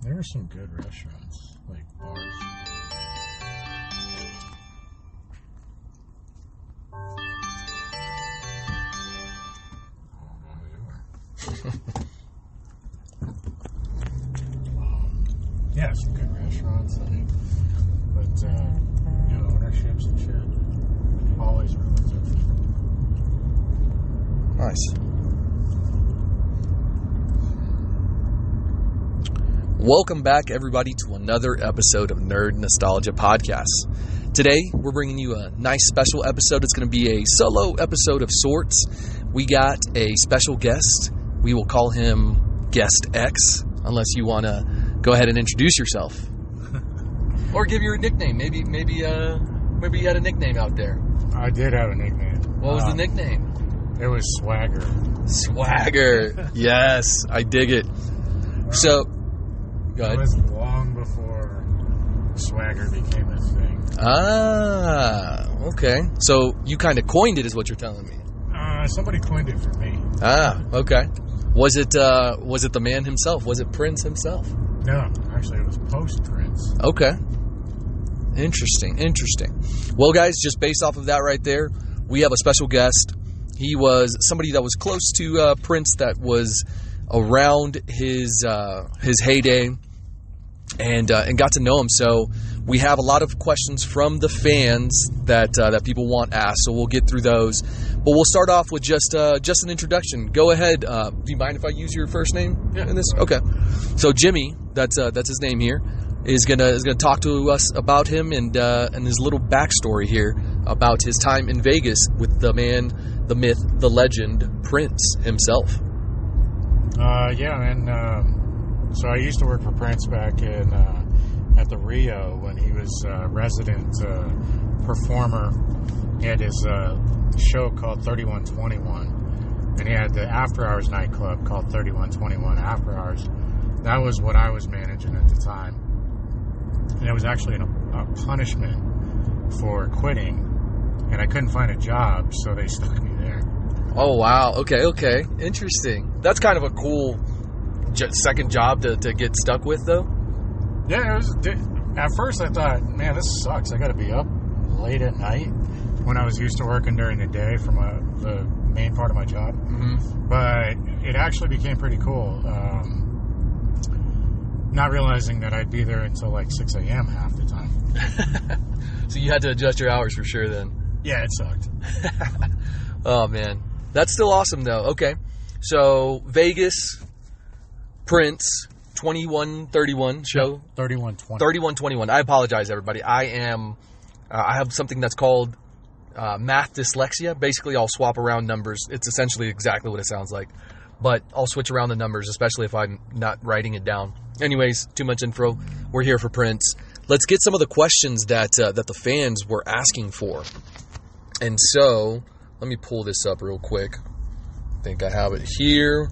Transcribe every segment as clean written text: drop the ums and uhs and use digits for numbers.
There were some good restaurants, like bars. Yeah, some good restaurants, but new ownerships and shit always ruins it. Nice. Welcome back, everybody, to another episode of Nerd Nostalgia Podcast. Today, we're bringing you a nice special episode. It's going to be a solo episode of sorts. We got a special guest. We will call him Guest X, unless you want to go ahead and introduce yourself. Or give your nickname. Maybe you had a nickname out there. I did have a nickname. What was the nickname? It was Swagger. Swagger. Yes, I dig it. So, go ahead. It was long before Swagger became a thing. Ah, okay. So you kind of coined it, is what you're telling me. Somebody coined it for me. Ah, okay. Was it the man himself? Was it Prince himself? No, actually it was post-Prince. Okay. Interesting. Well, guys, just based off of that right there, we have a special guest. He was somebody that was close to Prince, that was around his heyday, and got to know him. So we have a lot of questions from the fans that people want asked. So we'll get through those. But we'll start off with just an introduction. Go ahead. Do you mind if I use your first name in this? Okay. So Jimmy, that's his name here, is gonna talk to us about him and his little backstory here about his time in Vegas with the man, the myth, the legend, Prince himself. Yeah, man. So I used to work for Prince back in at the Rio when he was a resident performer. He had his show called 3121, and he had the After Hours nightclub called 3121 After Hours. That was what I was managing at the time, and it was actually a punishment for quitting, and I couldn't find a job, so they stuck me there. Oh, wow. Okay. Interesting. That's kind of a cool second job to get stuck with, though. Yeah, at first I thought, man, this sucks. I got to be up late at night when I was used to working during the day for the main part of my job. Mm-hmm. But it actually became pretty cool. Not realizing that I'd be there until like 6 a.m. half the time. So you had to adjust your hours for sure then. Yeah, it sucked. Oh, man. That's still awesome, though. Okay. So, Vegas, Prince, 2131 show. 3120. 3121. I apologize, everybody. I have something that's called math dyslexia. Basically, I'll swap around numbers. It's essentially exactly what it sounds like. But I'll switch around the numbers, especially if I'm not writing it down. Anyways, too much info. We're here for Prince. Let's get some of the questions that the fans were asking for. And so, let me pull this up real quick. I think I have it here.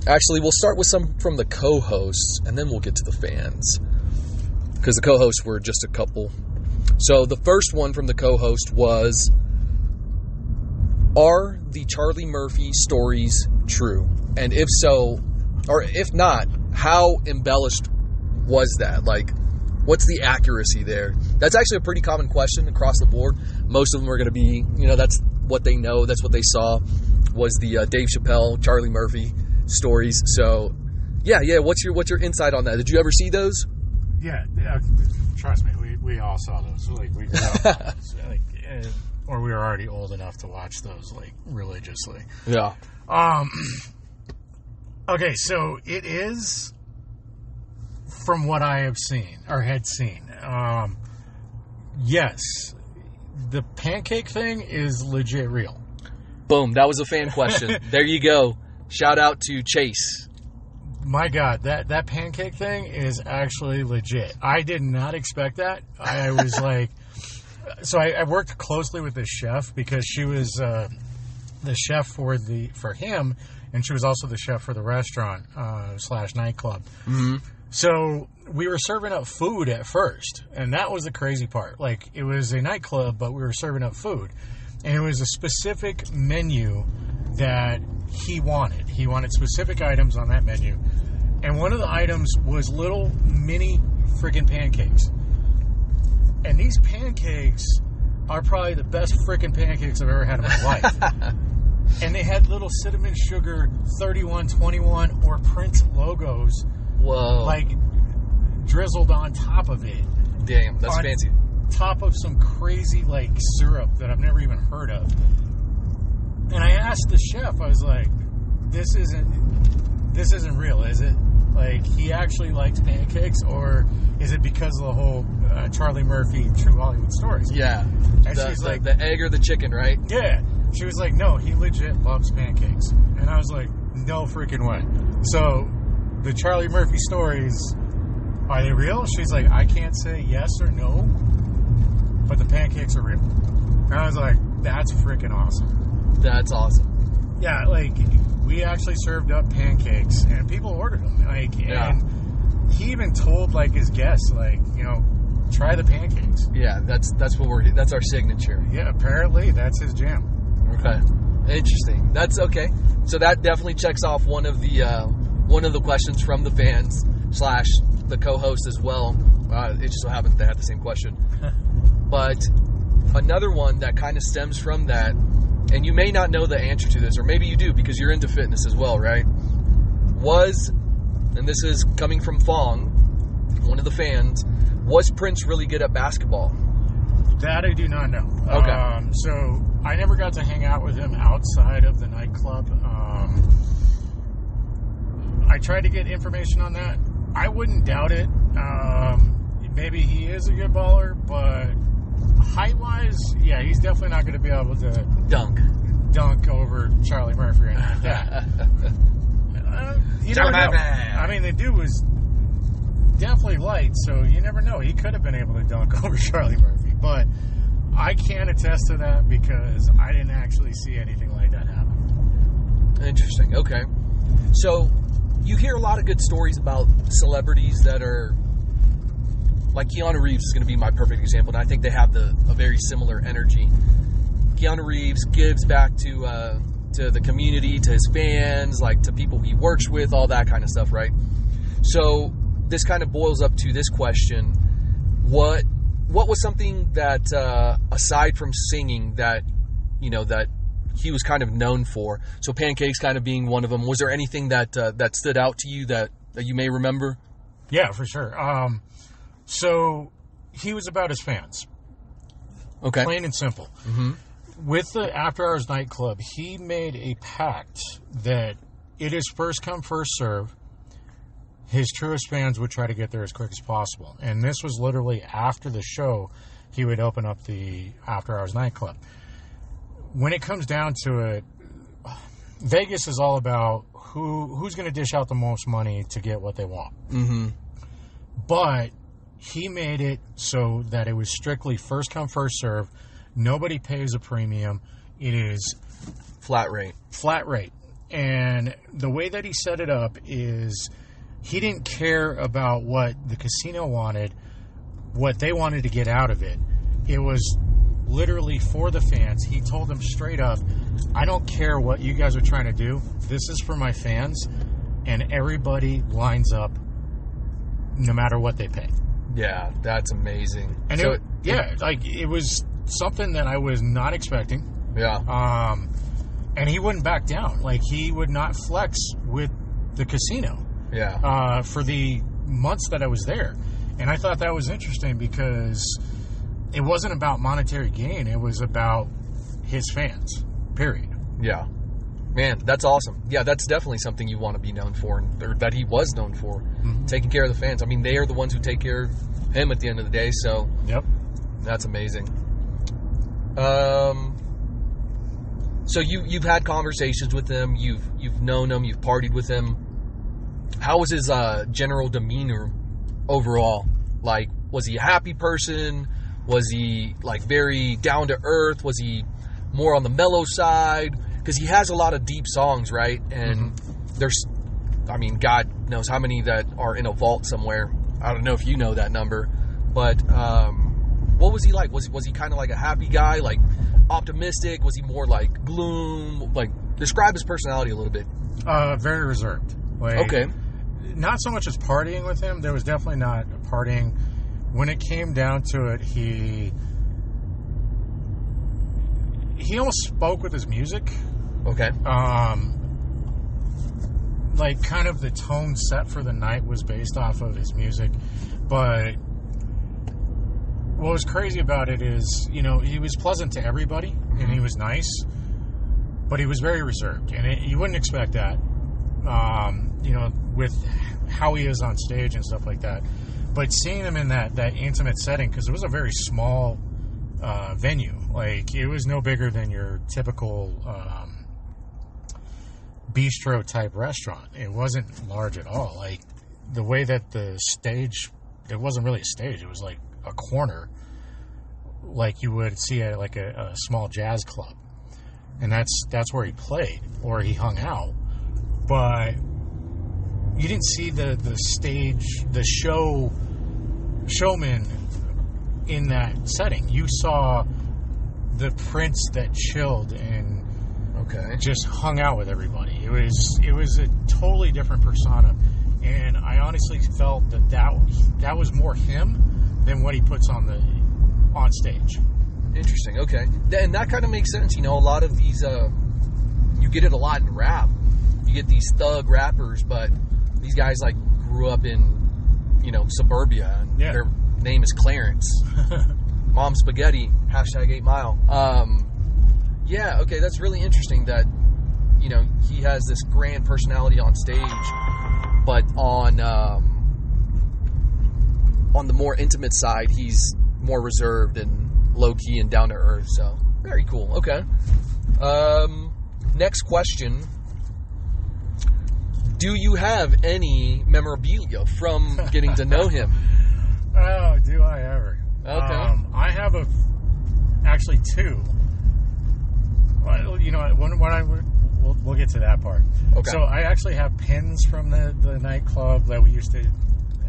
Actually, we'll start with some from the co-hosts, and then we'll get to the fans, because the co-hosts were just a couple. So the first one from the co-host was, are the Charlie Murphy stories true? And if so, or if not, how embellished was that? Like, what's the accuracy there? That's actually a pretty common question across the board. Most of them are going to be, that's what they know, that's what they saw, was the Dave Chappelle, Charlie Murphy stories. So, yeah. What's your insight on that? Did you ever see those? Yeah, trust me, we all saw those. Like we grew up, or we were already old enough to watch those like religiously. Yeah. Okay, so it is, from what I have seen or had seen. Yes, the pancake thing is legit real. Boom, that was a fan question. There you go. Shout out to Chase. My God, that pancake thing is actually legit. I did not expect that. I was like, so I worked closely with this chef because she was the chef for him, and she was also the chef for the restaurant / nightclub. Mm-hmm. So we were serving up food at first, and that was the crazy part. Like, it was a nightclub, but we were serving up food. And it was a specific menu that he wanted. He wanted specific items on that menu. And one of the items was little mini freaking pancakes. And these pancakes are probably the best freaking pancakes I've ever had in my life. And they had little cinnamon sugar 3121 or Prince logos. Whoa. Like drizzled on top of it. Damn, that's fancy. Top of some crazy like syrup that I've never even heard of. And I asked the chef, I was like, this isn't real, is it? Like, he actually likes pancakes, or is it because of the whole Charlie Murphy True Hollywood Stories? Yeah. And she's like, the egg or the chicken, right? Yeah. She was like, no, he legit loves pancakes. And I was like, no freaking way. So, the Charlie Murphy Stories, are they real? She's like, I can't say yes or no, but the pancakes are real. And I was like, that's freaking awesome. That's awesome. Yeah, like, we actually served up pancakes, and people ordered them. Like, and he even told, like, his guests, like, you know, try the pancakes. Yeah, that's our signature. Yeah, apparently that's his jam. Okay, interesting. That's okay. So that definitely checks off one of the questions from the fans / the co-host as well. It just so happens they had the same question. But another one that kind of stems from that, and you may not know the answer to this, or maybe you do because you're into fitness as well, right? And this is coming from Fong, one of the fans, was Prince really good at basketball? That I do not know. Okay. So I never got to hang out with him outside of the nightclub. I tried to get information on that. I wouldn't doubt it. Maybe he is a good baller, but height-wise, yeah, he's definitely not going to be able to dunk over Charlie Murphy or anything like that. You never know. I mean, the dude was definitely light, so you never know. He could have been able to dunk over Charlie Murphy, but I can't attest to that because I didn't actually see anything like that happen. Interesting. Okay. So you hear a lot of good stories about celebrities that are, like Keanu Reeves is going to be my perfect example, and I think they have a very similar energy. Keanu Reeves gives back to the community, to his fans, like to people he works with, all that kind of stuff, right? So this kind of boils up to this question: what was something that aside from singing that he was kind of known for? So pancakes kind of being one of them. Was there anything that stood out to you that you may remember? Yeah, for sure. So he was about his fans. Okay. Plain and simple. Mm-hmm. With the After Hours nightclub, he made a pact that it is first come, first serve. His truest fans would try to get there as quick as possible. And this was literally after the show, he would open up the After Hours nightclub. When it comes down to it, Vegas is all about who's going to dish out the most money to get what they want. Mm-hmm. But he made it so that it was strictly first come, first serve. Nobody pays a premium. It is flat rate. Flat rate. And the way that he set it up is he didn't care about what the casino wanted, what they wanted to get out of it. It was literally for the fans. He told them straight up, I don't care what you guys are trying to do. This is for my fans. And everybody lines up no matter what they pay. Yeah, that's amazing. And so it was something that I was not expecting. Yeah. And he wouldn't back down. Like, he would not flex with the casino. Yeah. For the months that I was there. And I thought that was interesting because it wasn't about monetary gain. It was about his fans, period. Yeah. Man, that's awesome. Yeah, that's definitely something you want to be known for, or that he was known for, taking care of the fans. I mean, they are the ones who take care of him at the end of the day, so yep, that's amazing. So you've had conversations with him, you've known him, you've partied with him. How was his general demeanor overall? Like, was he a happy person? Was he like very down to earth? Was he more on the mellow side? Because he has a lot of deep songs, right? And there's, I mean, God knows how many that are in a vault somewhere. I don't know if you know that number, but what was he like? Was he kind of like a happy guy, like optimistic? Was he more like gloom? Like, describe his personality a little bit. Very reserved. Like, okay. not so much as partying with him. There was definitely not partying. When it came down to it, he almost spoke with his music. Okay. Like, kind of the tone set for the night was based off of his music. But what was crazy about it is, he was pleasant to everybody, and he was nice, but he was very reserved. And you wouldn't expect that, with how he is on stage and stuff like that. But seeing him in that intimate setting, because it was a very small venue. Like, it was no bigger than your typical bistro type restaurant. It wasn't large at all. Like, the way that the stage, it wasn't really a stage. It was like a corner, like you would see at like a small jazz club, and that's where he played or he hung out. But you didn't see the stage, the showman in that setting. You saw the prince that chilled and just hung out with everybody. It was a totally different persona, and I honestly felt that was more him than what he puts on stage. Interesting. Okay, and that kind of makes sense. A lot of these, you get it a lot in rap. You get these thug rappers, but these guys like grew up in, suburbia, and their name is Clarence. Mom spaghetti, #8 Mile. Yeah, okay, that's really interesting that, he has this grand personality on stage, but on the more intimate side, he's more reserved and low-key and down-to-earth, so very cool. Okay. Next question. Do you have any memorabilia from getting to know him? Oh, do I ever? Okay. I have actually two. Well, we'll get to that part. Okay. So I actually have pins from the nightclub that we used to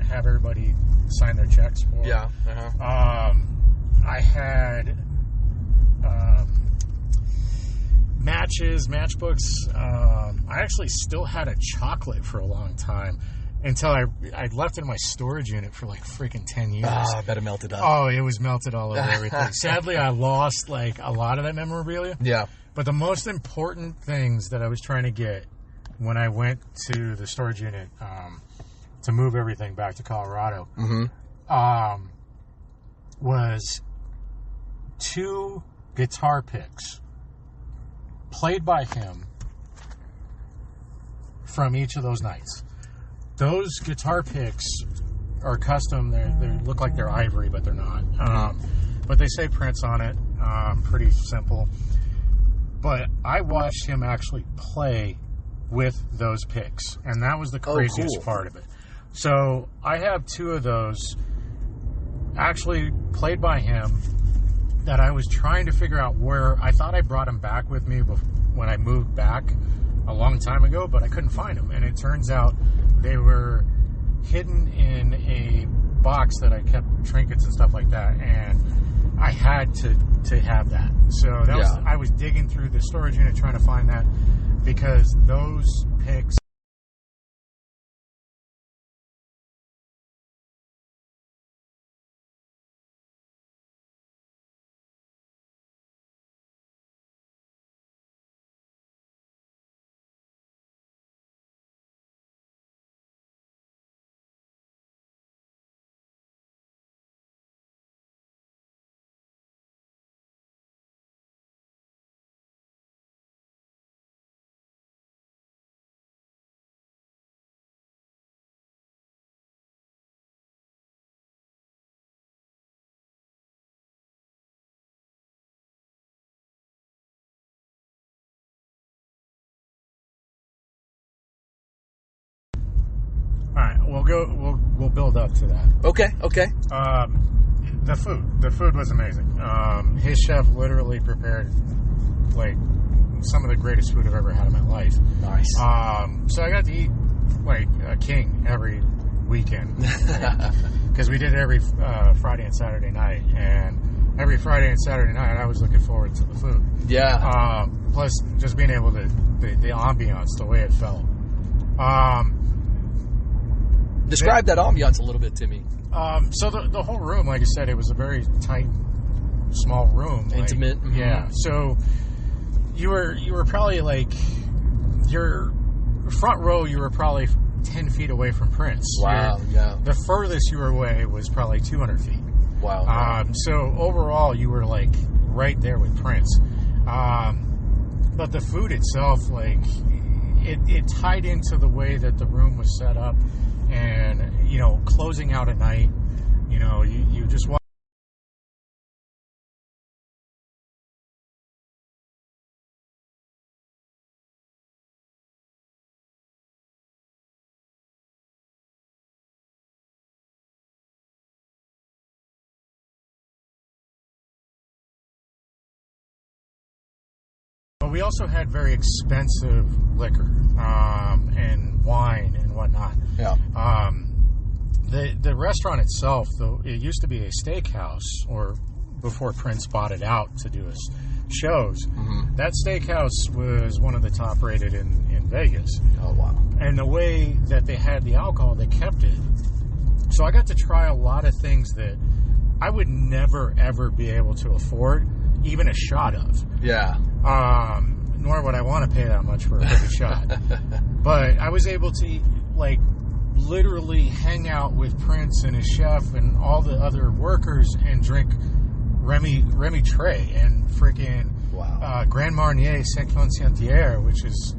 have everybody sign their checks for. Yeah. Uh-huh. I had matchbooks. I actually still had a chocolate for a long time until I left it in my storage unit for like freaking 10 years. I bet it melted up. Oh, it was melted all over everything. Sadly, I lost like a lot of that memorabilia. Yeah. But the most important things that I was trying to get when I went to the storage unit to move everything back to Colorado was 2 guitar picks played by him from each of those nights. Those guitar picks are custom. They look like they're ivory, but they're not. But they say Prince on it. Pretty simple. But I watched him actually play with those picks, and that was the craziest part of it. So I have 2 of those actually played by him that I was trying to figure out where. I thought I brought him back with me when I moved back a long time ago, but I couldn't find them. And it turns out they were hidden in a box that I kept trinkets and stuff like that, and I had to have that. So I was digging through the storage unit trying to find that, because those picks. We'll build up to that. Okay. The food was amazing. His chef literally prepared like some of the greatest food I've ever had in my life. Nice. So I got to eat like a king every weekend, because we did it every Friday and Saturday night, and every Friday and Saturday night I was looking forward to the food. Yeah. Plus just being able to the ambiance, the way it felt. Describe that ambiance a little bit to me. So the whole room, like I said, it was a very tight, small room. Intimate. Like, yeah. So you were probably like, your front row, you were probably 10 feet away from Prince. Wow, yeah. The furthest you were away was probably 200 feet. Wow. So overall, you were like right there with Prince. But the food itself, like, it tied into the way that the room was set up, and closing out at night, you just walk. But we also had very expensive liquor and wine and whatnot. Yeah. The restaurant itself, though, it used to be a steakhouse, or before Prince bought it out to do his shows. Mm-hmm. That steakhouse was one of the top rated in Vegas. Oh, wow. And the way that they had the alcohol, they kept it. So I got to try a lot of things that I would never, ever be able to afford even a shot of. Yeah. Nor would I want to pay that much for a good shot. But I was able to, like, literally hang out with Prince and his chef and all the other workers and drink Remy Trey and freaking Grand Marnier Saint Consientiere, which is,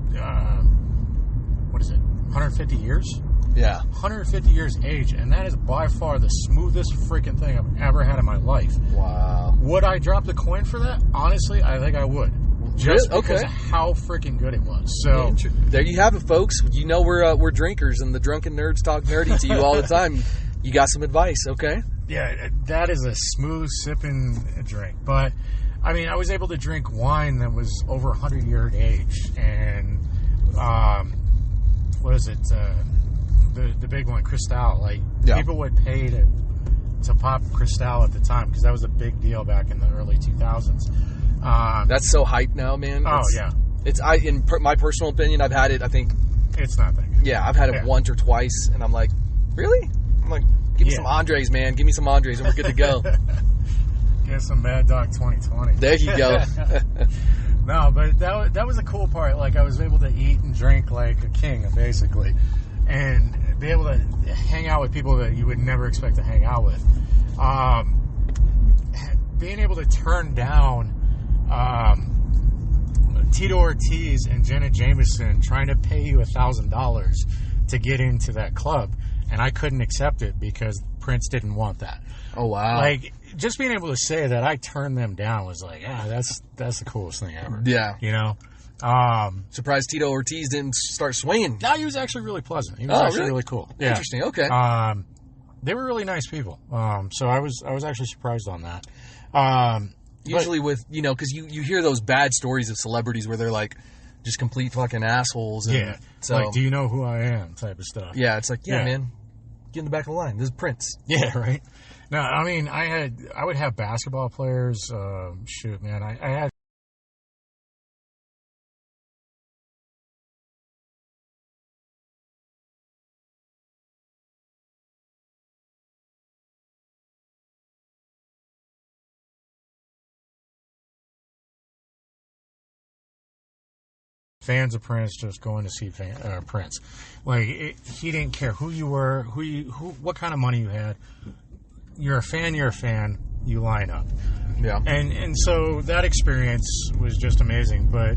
what is it, 150 years? Yeah. 150 years age, and that is by far the smoothest freaking thing I've ever had in my life. Wow. Would I drop the coin for that? Honestly, I think I would. Just because of how freaking good it was. So there you have it, folks. We're drinkers, and the drunken nerds talk nerdy to you all the time. You got some advice, okay? Yeah, that is a smooth sipping drink. But I mean, I was able to drink wine that was over 100 year age, and what is it? The big one, Cristal. Like, people would pay to pop Cristal at the time, because that was a big deal back in the early 2000s. That's so hyped now, man. In my personal opinion, I've had it. I think it's not that good. Yeah, I've had it once or twice, and I'm like, really? I'm like, give me some Andres, man. Give me some Andres, and we're good to go. Get some Mad Dog 2020. There you go. No, but that was a cool part. Like, I was able to eat and drink like a king, basically, and be able to hang out with people that you would never expect to hang out with. Being able to turn down Tito Ortiz and Jenna Jameson trying to pay you $1,000 to get into that club, and I couldn't accept it because Prince didn't want that. Oh, wow. Like, just being able to say that I turned them down was like, that's the coolest thing ever. Yeah. Surprised Tito Ortiz didn't start swinging. No, he was actually really pleasant. He was really cool. Yeah. Interesting. Okay. They were really nice people. So I was actually surprised on that. Usually because you hear those bad stories of celebrities where they're like just complete fucking assholes. And so, like, do you know who I am type of stuff. Yeah, it's like, man, get in the back of the line. This is Prince. Yeah, right. No, I mean, I would have basketball players. Shoot, man, I had fans of Prince just going to see Prince. Like, he didn't care who you were, what kind of money you had. You're a fan, you line up. Yeah. And so that experience was just amazing. But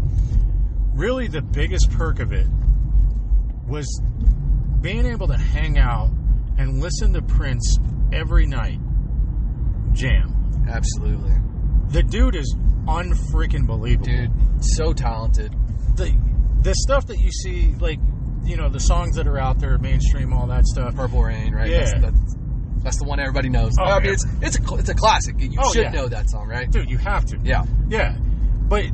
really the biggest perk of it was being able to hang out and listen to Prince every night jam. Absolutely. The dude is unfreaking believable. Dude, so talented. The stuff that you see, like, the songs that are out there, mainstream, all that stuff. Purple Rain, right? Yeah. That's the one everybody knows. Oh, I mean, it's a classic. You should know that song, right? Dude, you have to. Yeah. Yeah. But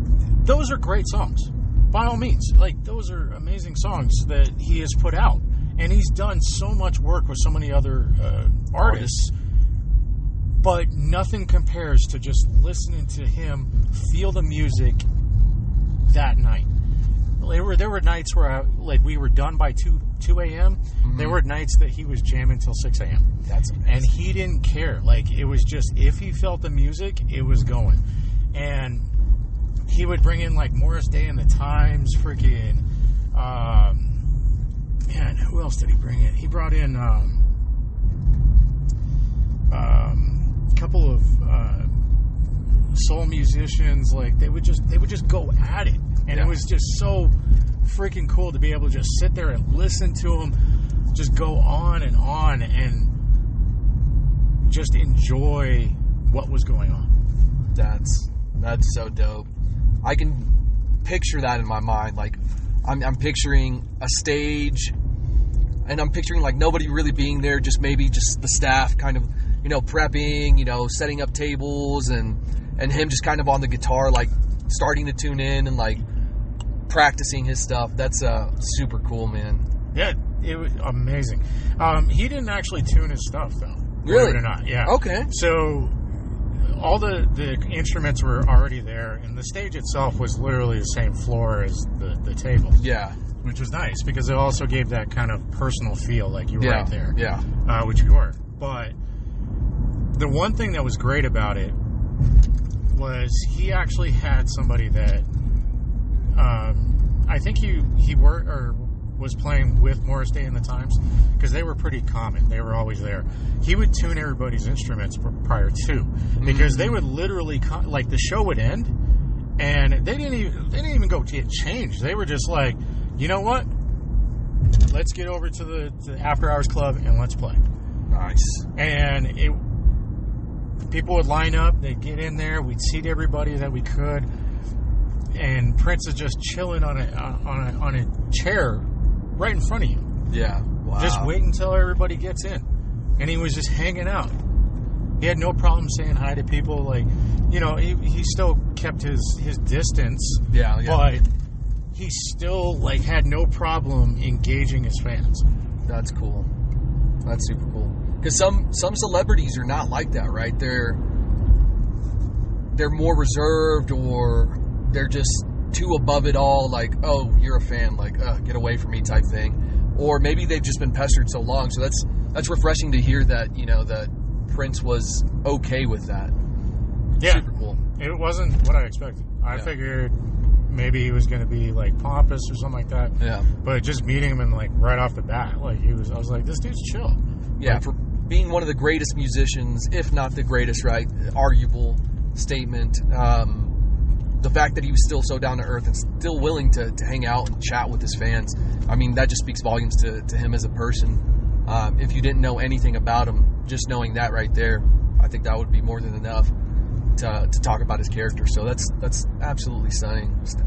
those are great songs. By all means. Like, those are amazing songs that he has put out. And he's done so much work with so many other artists. But nothing compares to just listening to him feel the music that night. there were nights where we were done by 2 a.m. Mm-hmm. There were nights that he was jamming till 6 a.m. That's amazing. And he didn't care. Like, it was just, if he felt the music, it was going. And he would bring in, like, Morris Day and the Times, freaking, man, who else did he bring in? He brought in a couple of soul musicians. Like, they would just go at it. And it was just so freaking cool to be able to just sit there and listen to them just go on and just enjoy what was going on. That's so dope. I can picture that in my mind. Like, I'm picturing a stage, and I'm picturing like nobody really being there, just maybe just the staff kind of, prepping, setting up tables, and him just kind of on the guitar, like starting to tune in and like practicing his stuff. That's super cool, man. Yeah, it was amazing. He didn't actually tune his stuff though. Really? Believe it or not, yeah. Okay. So all the instruments were already there, and the stage itself was literally the same floor as the table. Yeah. Which was nice because it also gave that kind of personal feel, like you were right there. Yeah. Which you were. But the one thing that was great about it was he actually had somebody that I think he was playing with Morris Day and the Times, because they were pretty common. They were always there. He would tune everybody's instruments prior to, because they would literally the show would end, and they didn't even go get changed. They were just like, you know what? Let's get over to the after hours club and let's play. Nice. And people would line up. They'd get in there. We'd seat everybody that we could. And Prince is just chilling on a chair right in front of you. Yeah. Wow. Just wait until everybody gets in. And he was just hanging out. He had no problem saying hi to people. Like, he still kept his distance. Yeah. But he still had no problem engaging his fans. That's cool. That's super cool. Because some celebrities are not like that, right? They're more reserved, or they're just too above it all, like, oh, you're a fan, like, get away from me type thing. Or maybe they've just been pestered so long. So that's refreshing to hear that, that Prince was okay with that. Yeah. Super cool. It wasn't what I expected. I figured maybe he was going to be pompous or something like that. Yeah. But just meeting him and right off the bat, I was like, this dude's chill. Yeah. For being one of the greatest musicians, if not the greatest, right? Arguable statement. The fact that he was still so down to earth and still willing to hang out and chat with his fans, I mean, that just speaks volumes to him as a person. If you didn't know anything about him, just knowing that right there, I think that would be more than enough to talk about his character. So that's absolutely stunning. Just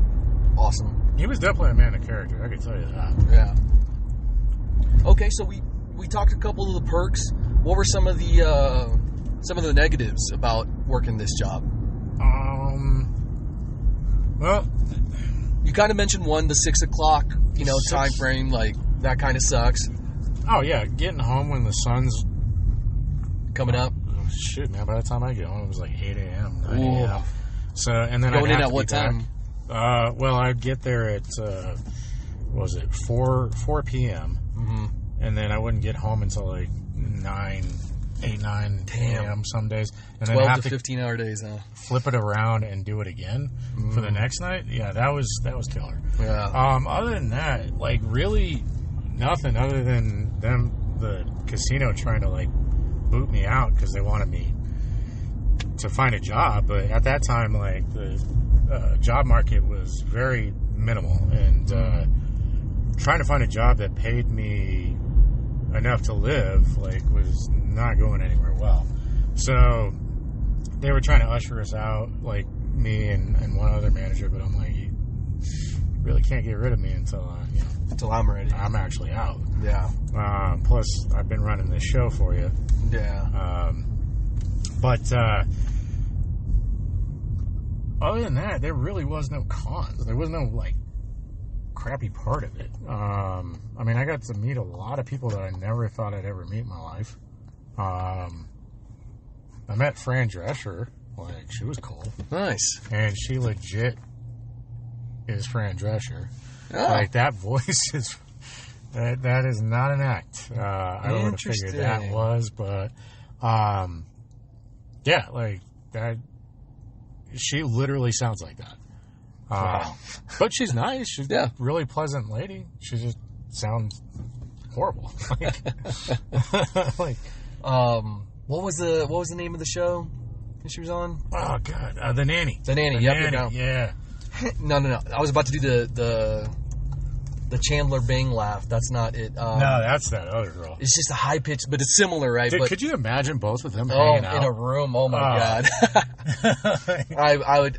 awesome. He was definitely a man of character, I can tell you that. Yeah. Okay, so we talked a couple of the perks. What were some of the negatives about working this job? Well, you kind of mentioned one, the 6 o'clock, time frame, that kind of sucks. Oh yeah, getting home when the sun's coming up. Oh, shoot, man! By the time I get home, it was 8 a.m., 9 Ooh. a.m. So, and then going I'd in have at to what be back. time? Well, I'd get there at 4 p.m. Mm-hmm. And then I wouldn't get home until 8, 9 a.m. some days, and then 12 have to 15-hour days, huh? flip it around and do it again for the next night. Yeah, that was killer. Yeah. Other than that, really nothing other than the casino trying to boot me out because they wanted me to find a job. But at that time, the job market was very minimal, and trying to find a job that paid me enough to live was not going anywhere well. So they were trying to usher us out, me and one other manager, but I'm like, you really can't get rid of me until I'm ready. I'm actually out. Yeah. Plus I've been running this show for you. Yeah. But other than that, there really was no cons. There was no crappy part of it. I mean, I got to meet a lot of people that I never thought I'd ever meet in my life. I met Fran Drescher. She was cool. Nice. And she legit is Fran Drescher. Oh. Like, that voice is... That is not an act. I don't know what figure that was, but... yeah, like, that... She literally sounds like that. Wow. But she's nice. She's a really pleasant lady. She just sounds horrible. Like, what was the name of the show that she was on? Oh God, The Nanny. The Nanny. Yeah. No. I was about to do the Chandler Bing laugh. That's not it. No, that's that other girl. It's just a high pitch, but it's similar, right? Dude, but could you imagine both of them hanging out in a room? Oh my God. I would.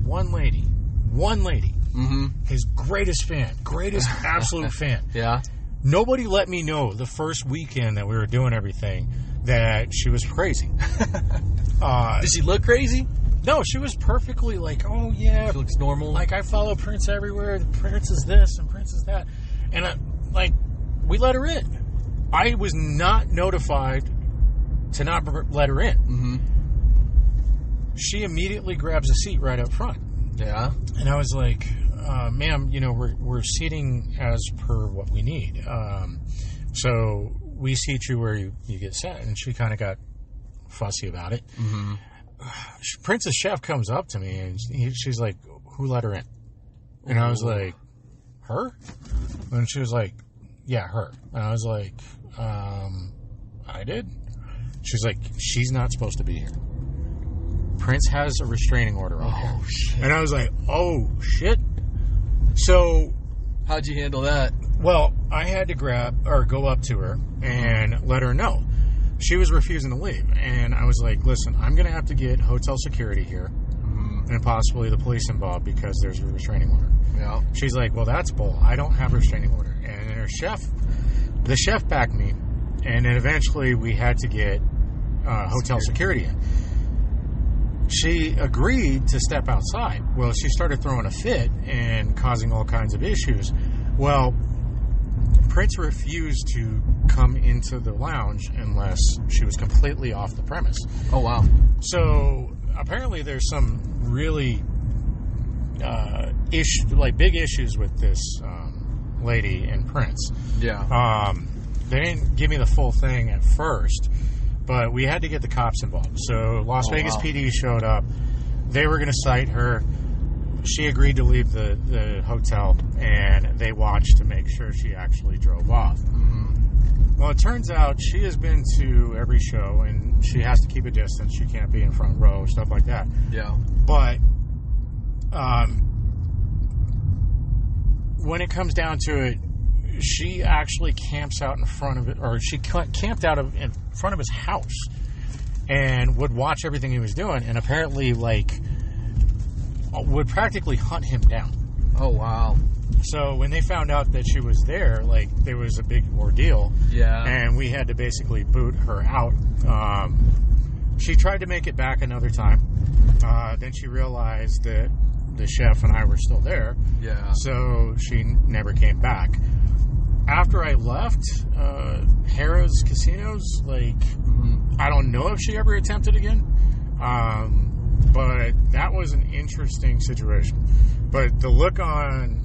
One lady, Mm-hmm. his greatest absolute fan. Yeah. Nobody let me know the first weekend that we were doing everything that she was crazy. Did she look crazy? No, she was perfectly like, oh yeah, She looks normal. like I follow Prince everywhere. Prince is this and Prince is that, and we let her in. I was not notified to not let her in. Mm-hmm. She immediately grabs a seat right up front. Yeah. And I was like, ma'am, we're seating as per what we need. So we seat you where you get sat. And she kind of got fussy about it. Mm-hmm. Prince's chef comes up to me and she's like, who let her in? And I was like, her? And she was like, yeah, her. And I was like, I did? She's like, she's not supposed to be here. Prince has a restraining order on her. Oh, shit. And I was like, oh, shit. So... How'd you handle that? Well, I had to go up to her and let her know. She was refusing to leave. And I was like, listen, I'm going to have to get hotel security here and possibly the police involved because there's a restraining order. Yeah. She's like, well, that's bull. I don't have a restraining order. And the chef backed me. And then eventually we had to get hotel security in. She agreed to step outside. Well, she started throwing a fit and causing all kinds of issues. Well, Prince refused to come into the lounge unless she was completely off the premise. Oh, wow. So apparently there's some really big issues with this lady and Prince. Yeah. They didn't give me the full thing at first, but we had to get the cops involved. So Las Vegas PD showed up. They were going to cite her. She agreed to leave the hotel, and they watched to make sure she actually drove off. Mm-hmm. Well, it turns out she has been to every show, and she has to keep a distance. She can't be in front row, stuff like that. Yeah. But when it comes down to it, she actually camps out in front of it, or she camped out in front of his house and would watch everything he was doing, and apparently, would practically hunt him down. Oh, wow. So when they found out that she was there, there was a big ordeal. Yeah. And we had to basically boot her out. She tried to make it back another time. Then she realized that the chef and I were still there. Yeah. So she never came back. After I left, Harrah's Casinos, I don't know if she ever attempted again. But that was an interesting situation. But the look on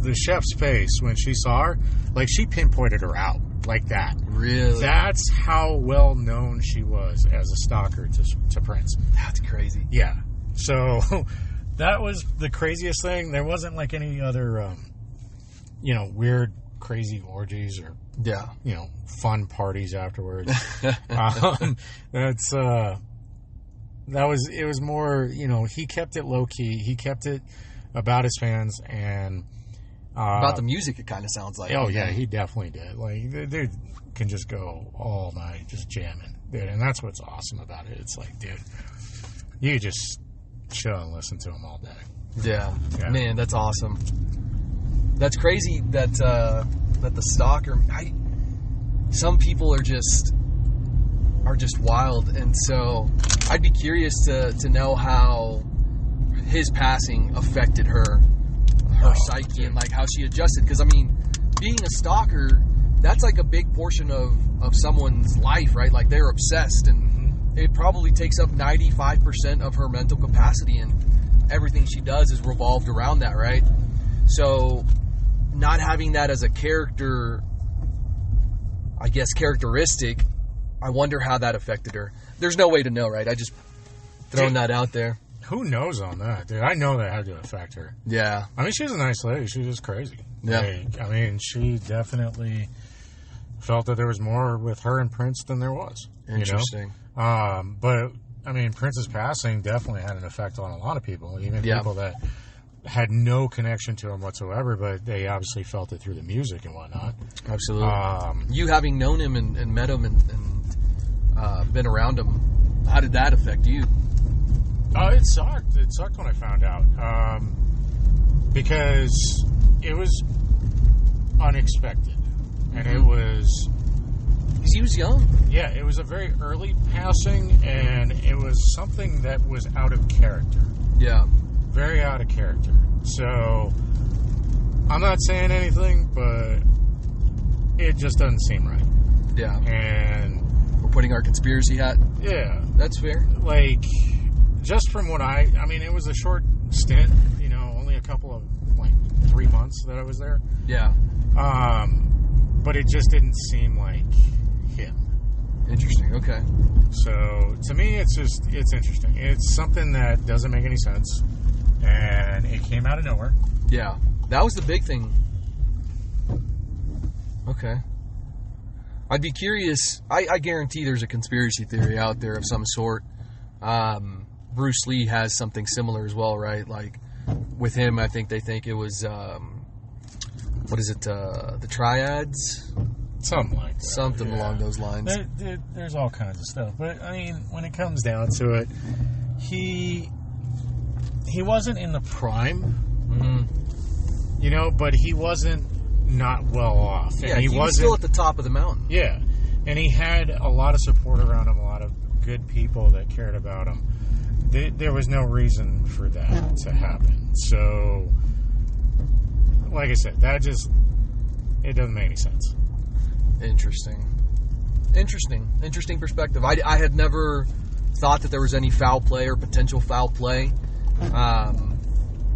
the chef's face when she saw her, she pinpointed her out like that. Really? That's how well known she was as a stalker to Prince. That's crazy. Yeah. So that was the craziest thing. There wasn't any other, weird crazy orgies or Yeah. fun parties afterwards. It was more, he kept it low key. He kept it about his fans and About the music, it kind of sounds like. Oh yeah, he definitely did. Like, the dude can just go all night just jamming, dude, and that's what's awesome about it. It's like, dude, you just chill and listen to him all day. Yeah. Man, that's awesome. That's crazy that the stalker. Some people are just wild, and so I'd be curious to know how his passing affected her psyche and like how she adjusted. Because I mean, being a stalker, that's like a big portion of someone's life, right? Like, they're obsessed, and it probably takes up 95% of her mental capacity, and everything she does is revolved around that, right? So not having that as a character, I guess, characteristic, I wonder how that affected her. There's no way to know, right? I just throwing that out there. Who knows on that, dude? I know that had to affect her. Yeah. I mean, she was a nice lady. She was just crazy. Yeah. Like, I mean, she definitely felt that there was more with her and Prince than there was. Interesting. But, I mean, Prince's passing definitely had an effect on a lot of people, even people that had no connection to him whatsoever, but they obviously felt it through the music and whatnot. Absolutely. You having known him and met him and been around him, how did that affect you? It sucked. It sucked when I found out. Because it was unexpected. And it was... Because he was young. Yeah, it was a very early passing, and it was something that was out of character. Yeah. Very out of character. So, I'm not saying anything, but it just doesn't seem right. Yeah. And... We're putting our conspiracy hat. Yeah. That's fair. Like... Just from what I mean, it was a short stint, only a couple of, 3 months that I was there. Yeah. But it just didn't seem like him. Interesting. Okay. So, to me, it's interesting. It's something that doesn't make any sense, and it came out of nowhere. Yeah. That was the big thing. Okay. I'd be curious. I guarantee there's a conspiracy theory out there of some sort. Bruce Lee has something similar as well, right? Like, with him, I think they think it was, what is it, the triads? Something like that. Something along those lines. There's all kinds of stuff. But, I mean, when it comes down to it, he wasn't in the prime, but he wasn't not well off. And yeah, he was still at the top of the mountain. Yeah, and he had a lot of support around him, a lot of good people that cared about him. There was no reason for that to happen. So, like I said, it doesn't make any sense. Interesting perspective. I had never thought that there was any foul play or potential foul play.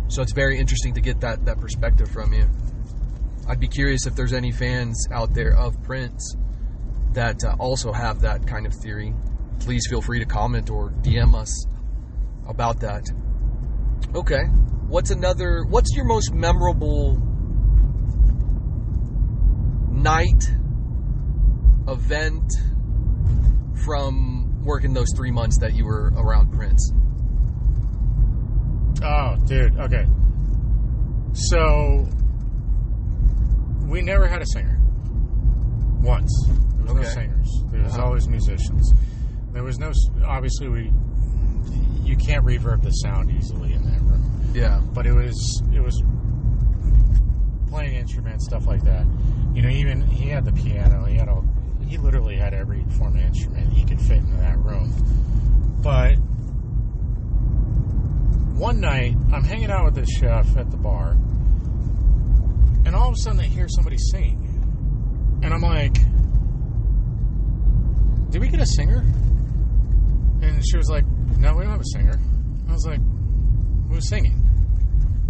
So it's very interesting to get that perspective from you. I'd be curious if there's any fans out there of Prince that also have that kind of theory. Please feel free to comment or DM us about that. Okay. What's your most memorable night, event from working those 3 months that you were around Prince? Oh, dude. Okay. So, we never had a singer. Once. There was no singers. There was always musicians. There was no... Obviously, you can't reverb the sound easily in that room. Yeah. But it was playing instruments, stuff like that. Even he had the piano. He literally had every form of instrument he could fit into that room. But one night, I'm hanging out with this chef at the bar, and all of a sudden I hear somebody singing. And I'm like, did we get a singer? And she was like, no, we don't have a singer. I was like, who's singing?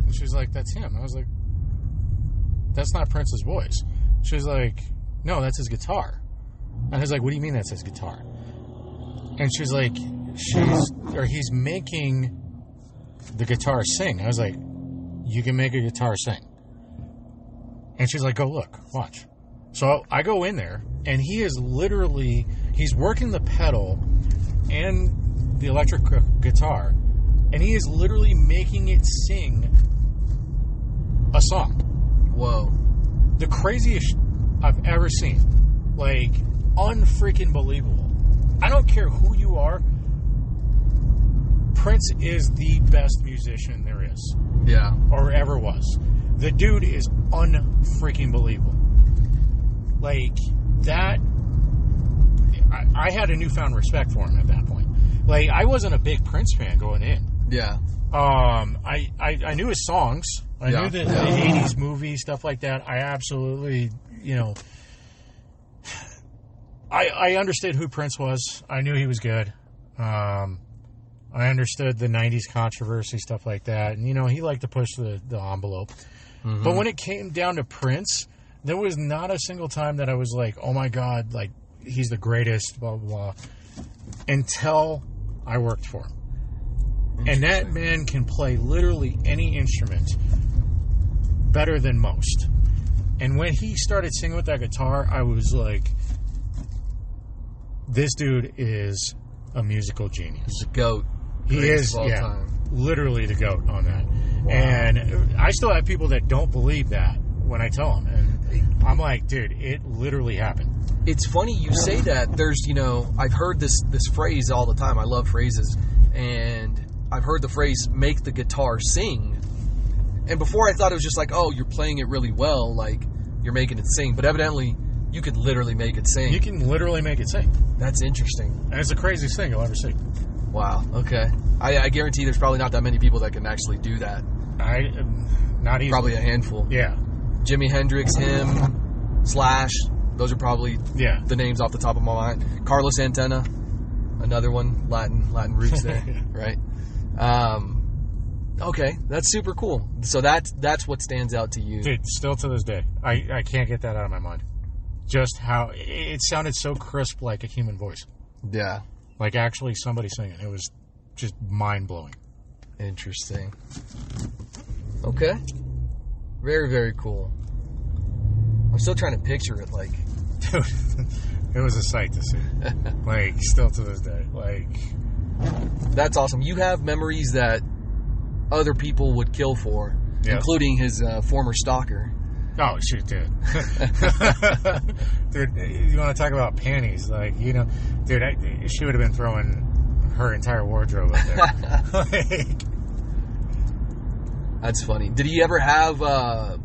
And she was like, that's him. I was like, that's not Prince's voice. She was like, no, that's his guitar. And I was like, what do you mean that's his guitar? And she was like, he's making the guitar sing. I was like, you can make a guitar sing. And she's like, go look, watch. So I go in there, and he's working the pedal and the electric guitar, and he is literally making it sing a song. Whoa. The craziest I've ever seen. Like, unfreaking believable. I don't care who you are. Prince is the best musician there is. Yeah. Or ever was. The dude is unfreaking believable. Like, that... I had a newfound respect for him at that point. Like, I wasn't a big Prince fan going in. Yeah. I knew his songs. I knew the 80s movies, stuff like that. I absolutely, I understood who Prince was. I knew he was good. I understood the 90s controversy, stuff like that. And, he liked to push the envelope. Mm-hmm. But when it came down to Prince, there was not a single time that I was like, oh my God, like, he's the greatest, blah, blah, blah. Until I worked for him. And that man can play literally any instrument better than most. And when he started singing with that guitar, I was like, this dude is a musical genius. He's a GOAT. He is, literally the GOAT on that. Wow. And I still have people that don't believe that when I tell them. And I'm like, dude, it literally happened. It's funny you say that. There's, I've heard this phrase all the time. I love phrases. And I've heard the phrase, make the guitar sing. And before I thought it was just like, oh, you're playing it really well, like you're making it sing. But evidently, you could literally make it sing. You can literally make it sing. That's interesting. And it's the craziest thing you'll ever see. Wow, okay. I guarantee there's probably not that many people that can actually do that. Not easily. Probably a handful. Yeah. Jimi Hendrix, him, Slash. Those are probably the names off the top of my mind. Carlos Santana, another one, Latin roots there, right? Okay, that's super cool. So that's what stands out to you. Dude, still to this day, I can't get that out of my mind. Just how it sounded so crisp, like a human voice. Yeah. Like actually somebody singing. It was just mind-blowing. Interesting. Okay. Very, very cool. I'm still trying to picture it, like... Dude, it was a sight to see. Like, still to this day. Like... That's awesome. You have memories that other people would kill for, including his former stalker. Oh, shoot, dude. Dude, you want to talk about panties? Like, dude, she would have been throwing her entire wardrobe up there. Like... That's funny. Did he ever have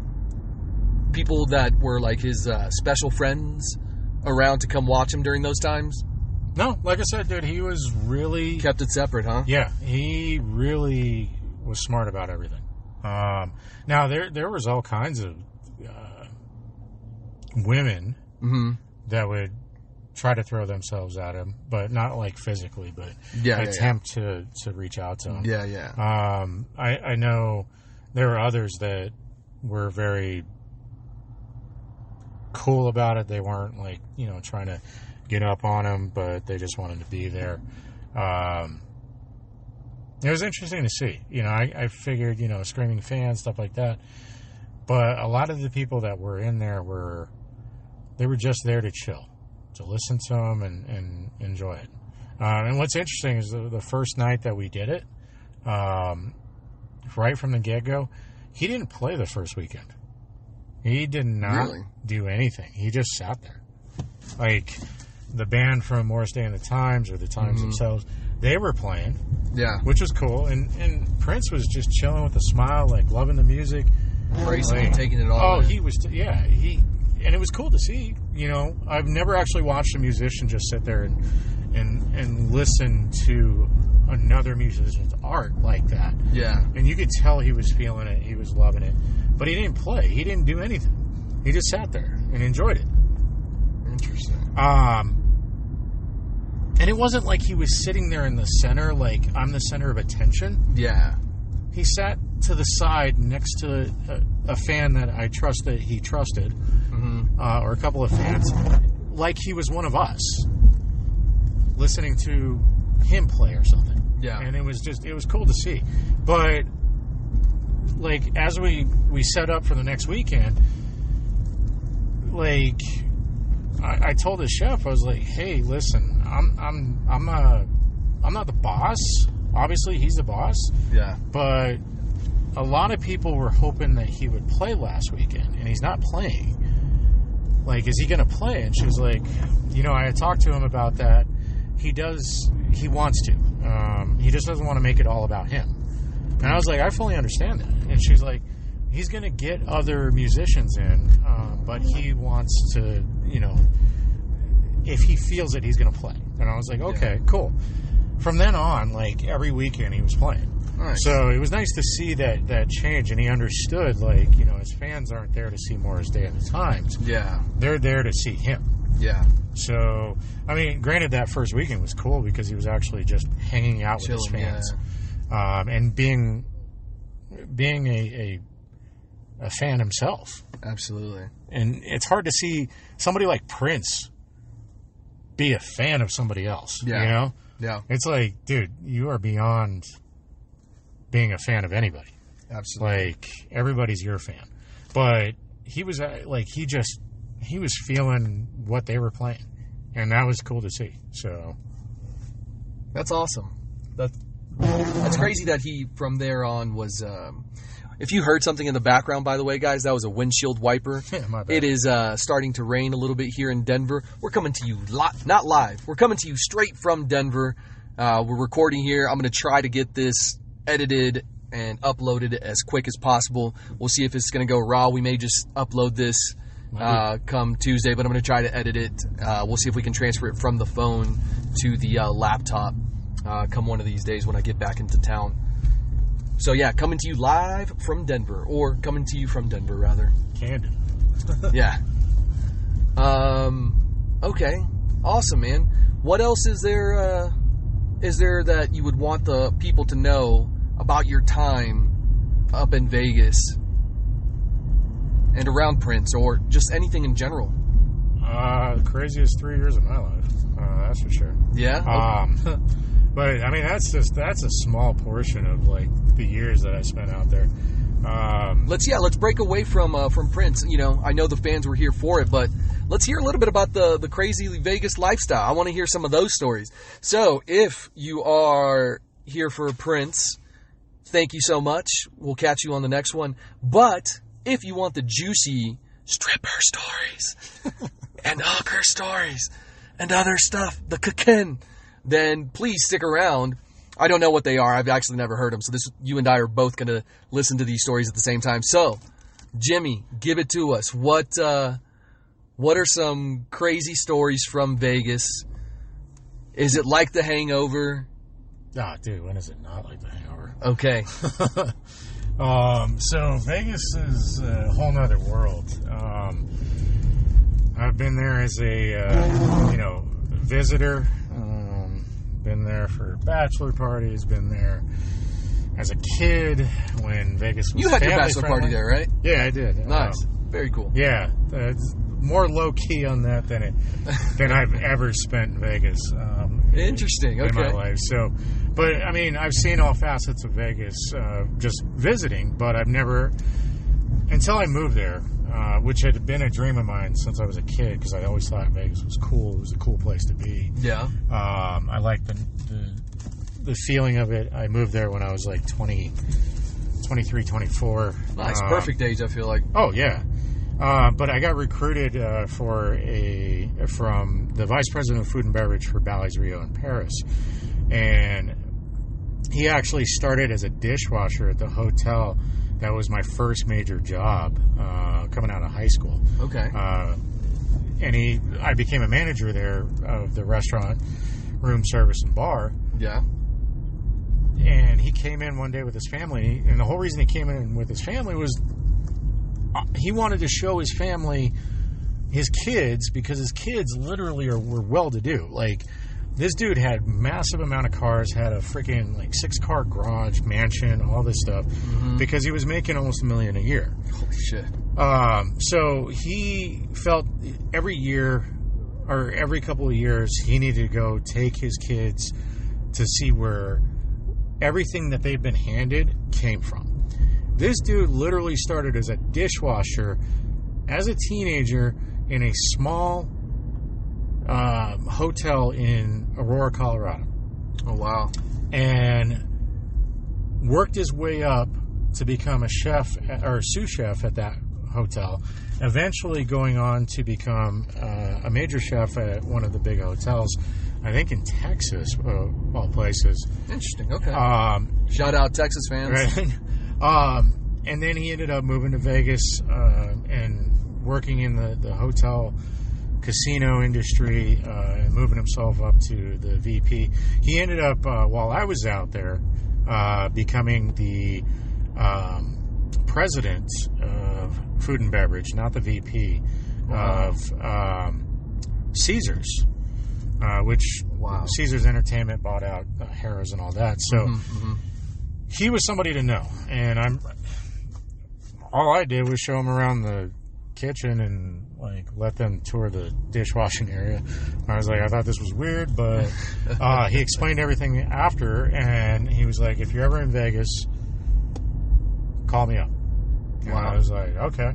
people that were like his special friends around to come watch him during those times? No, like I said, dude, he was really... Kept it separate, huh? Yeah, he really was smart about everything. Now, there was all kinds of women that would try to throw themselves at him, but not like physically, but attempt to reach out to him. Yeah. I know there were others that were very cool about it. They weren't like, trying to get up on him, but they just wanted to be there. It was interesting to see. I figured, screaming fans, stuff like that. But a lot of the people that were in there were just there to chill, to listen to him and enjoy it. And what's interesting is the first night that we did it, right from the get-go, he didn't play the first weekend. He did not do anything. He just sat there. Like, the band from Morris Day and the Times, or the Times themselves, they were playing. Yeah. Which was cool. And Prince was just chilling with a smile, like, loving the music. Embracing and taking it all in. He was... and it was cool to see. I've never actually watched a musician just sit there and listen to another musician's art like that. Yeah. And you could tell he was feeling it. He was loving it. But he didn't play. He didn't do anything. He just sat there and enjoyed it. Interesting. And it wasn't like he was sitting there in the center, like I'm the center of attention. Yeah. He sat to the side next to a fan that I trust that he trusted, or a couple of fans, like he was one of us, listening to him play or something. Yeah. And it was cool to see. But, like, as we set up for the next weekend, like, I told the chef, I was like, hey, listen, I'm not the boss. Obviously, he's the boss. Yeah. But a lot of people were hoping that he would play last weekend, and he's not playing. Like, is he going to play? And she was like, I had talked to him about that. He wants to. He just doesn't want to make it all about him. And I was like, I fully understand that. And she's like, he's going to get other musicians in, but he wants to, if he feels it, he's going to play. And I was like, okay, cool. From then on, like, every weekend he was playing. Nice. So it was nice to see that change, and he understood, like, his fans aren't there to see Morris Day and the Times. Yeah. They're there to see him. Yeah. So, I mean, granted, that first weekend was cool because he was actually just hanging out with his fans. Yeah. And being a fan himself. Absolutely. And it's hard to see somebody like Prince be a fan of somebody else, Yeah. Yeah. It's like, dude, you are beyond being a fan of anybody. Absolutely. Like, everybody's your fan. But he was, like, he was feeling what they were playing. And that was cool to see. So. That's awesome. That's crazy that he, from there on, was... if you heard something in the background, by the way, guys, that was a windshield wiper. Yeah, my bad. It is starting to rain a little bit here in Denver. We're coming to you, not live. We're coming to you straight from Denver. We're recording here. I'm going to try to get this edited and uploaded as quick as possible. We'll see if it's going to go raw. We may just upload this come Tuesday, but I'm going to try to edit it. We'll see if we can transfer it from the phone to the laptop come one of these days when I get back into town. So, yeah, coming to you live from Denver, or coming to you from Denver, rather. Candid. Yeah. Okay. Awesome, man. What else is there that you would want the people to know about your time up in Vegas and around Prince, or just anything in general? The craziest 3 years of my life. That's for sure. Yeah? But, I mean, that's a small portion of, like, the years that I spent out there. Let's break away from Prince. I know the fans were here for it, but let's hear a little bit about the crazy Vegas lifestyle. I want to hear some of those stories. So, if you are here for Prince, thank you so much. We'll catch you on the next one. But if you want the juicy stripper stories and hooker stories and other stuff, the cooking, then please stick around. I don't know what they are. I've actually never heard them. So you and I are both going to listen to these stories at the same time. So, Jimmy, give it to us. What are some crazy stories from Vegas? Is it like The Hangover? Dude, when is it not like The Hangover? Okay. So Vegas is a whole nother world. I've been there as a, visitor. Been there for bachelor parties. Been there as a kid when Vegas was. You had your family bachelor friendly. party there, right? Yeah, I did. Nice. Very cool. Yeah, it's more low key on that than I've ever spent in Vegas. Interesting. Okay. In my life. So, but I mean, I've seen all facets of Vegas just visiting, but I've never, until I moved there, which had been a dream of mine since I was a kid, because I always thought Vegas was cool. It was a cool place to be. Yeah. I liked the feeling of it. I moved there when I was like 23, 24. Nice. Perfect age, I feel like. Oh, yeah. But I got recruited from the vice president of food and beverage for Bally's Rio in Paris. And he actually started as a dishwasher at the hotel. That was my first major job coming out of high school. Okay. And I became a manager there of the restaurant, room service, and bar. Yeah. And he came in one day with his family, and the whole reason he came in with his family was he wanted to show his family his kids, because his kids literally were well-to-do. Like, this dude had massive amount of cars, had a freaking 6-car garage, mansion, all this stuff, because he was making almost $1 million a year. Holy shit. So he felt every year or every couple of years he needed to go take his kids to see where everything that they've been handed came from. This dude literally started as a dishwasher as a teenager, in a small hotel in Aurora, Colorado. Oh, wow. And worked his way up to become a chef or sous chef at that hotel, eventually going on to become a major chef at one of the big hotels, I think in Texas, of all places. Interesting. Okay. Shout out Texas fans. Right? And then he ended up moving to Vegas and working in the hotel casino industry and moving himself up to the VP. He ended up, while I was out there, becoming the president of food and beverage, not the VP, of Caesars, which Caesars Entertainment bought out Harrah's and all that. So he was somebody to know. And all I did was show him around the kitchen and like let them tour the dishwashing area. I was like, I thought this was weird, but he explained everything after, and he was like, if you're ever in Vegas, call me up. And I was like, okay.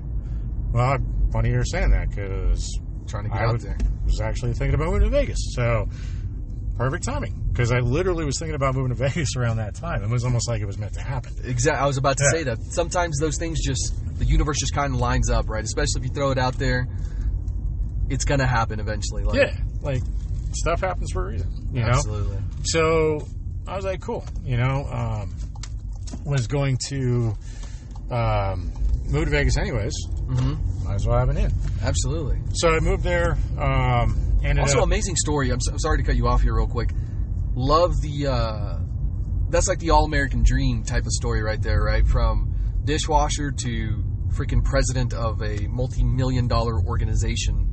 Well, funny you're saying that, because trying to get out there. Was actually thinking about moving to Vegas. So perfect timing, because I literally was thinking about moving to Vegas around that time. It was almost like it was meant to happen. Exactly. I was about to say that. Sometimes those things the universe just kind of lines up, right? Especially if you throw it out there, it's going to happen eventually. Like stuff happens for a reason, you know? Absolutely. So I was like, cool, was going to move to Vegas anyways. Might as well have an in. Absolutely. So I moved there. Amazing story. I'm sorry to cut you off here real quick. Love that's like the all-American dream type of story right there, right? From dishwasher to freaking president of a multi-million-dollar organization.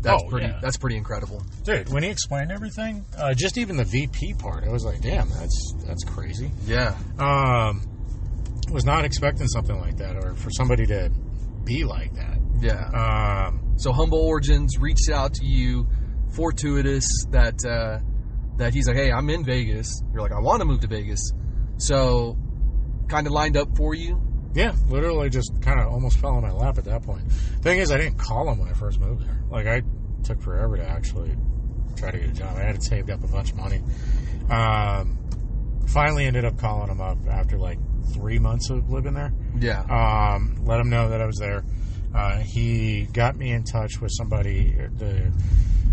That's pretty incredible. Dude, when he explained everything, just even the VP part, I was like, damn, that's crazy. Yeah. Was not expecting something like that, or for somebody to be like that. Yeah. So humble origins, reached out to you, fortuitous that he's like, hey, I'm in Vegas. You're like, I want to move to Vegas. So kind of lined up for you. Yeah, literally just kind of almost fell in my lap at that point. Thing is, I didn't call him when I first moved there. Like, I took forever to actually try to get a job. I had saved up a bunch of money. Finally ended up calling him up after like 3 months of living there. Yeah. Let him know that I was there. He got me in touch with somebody, the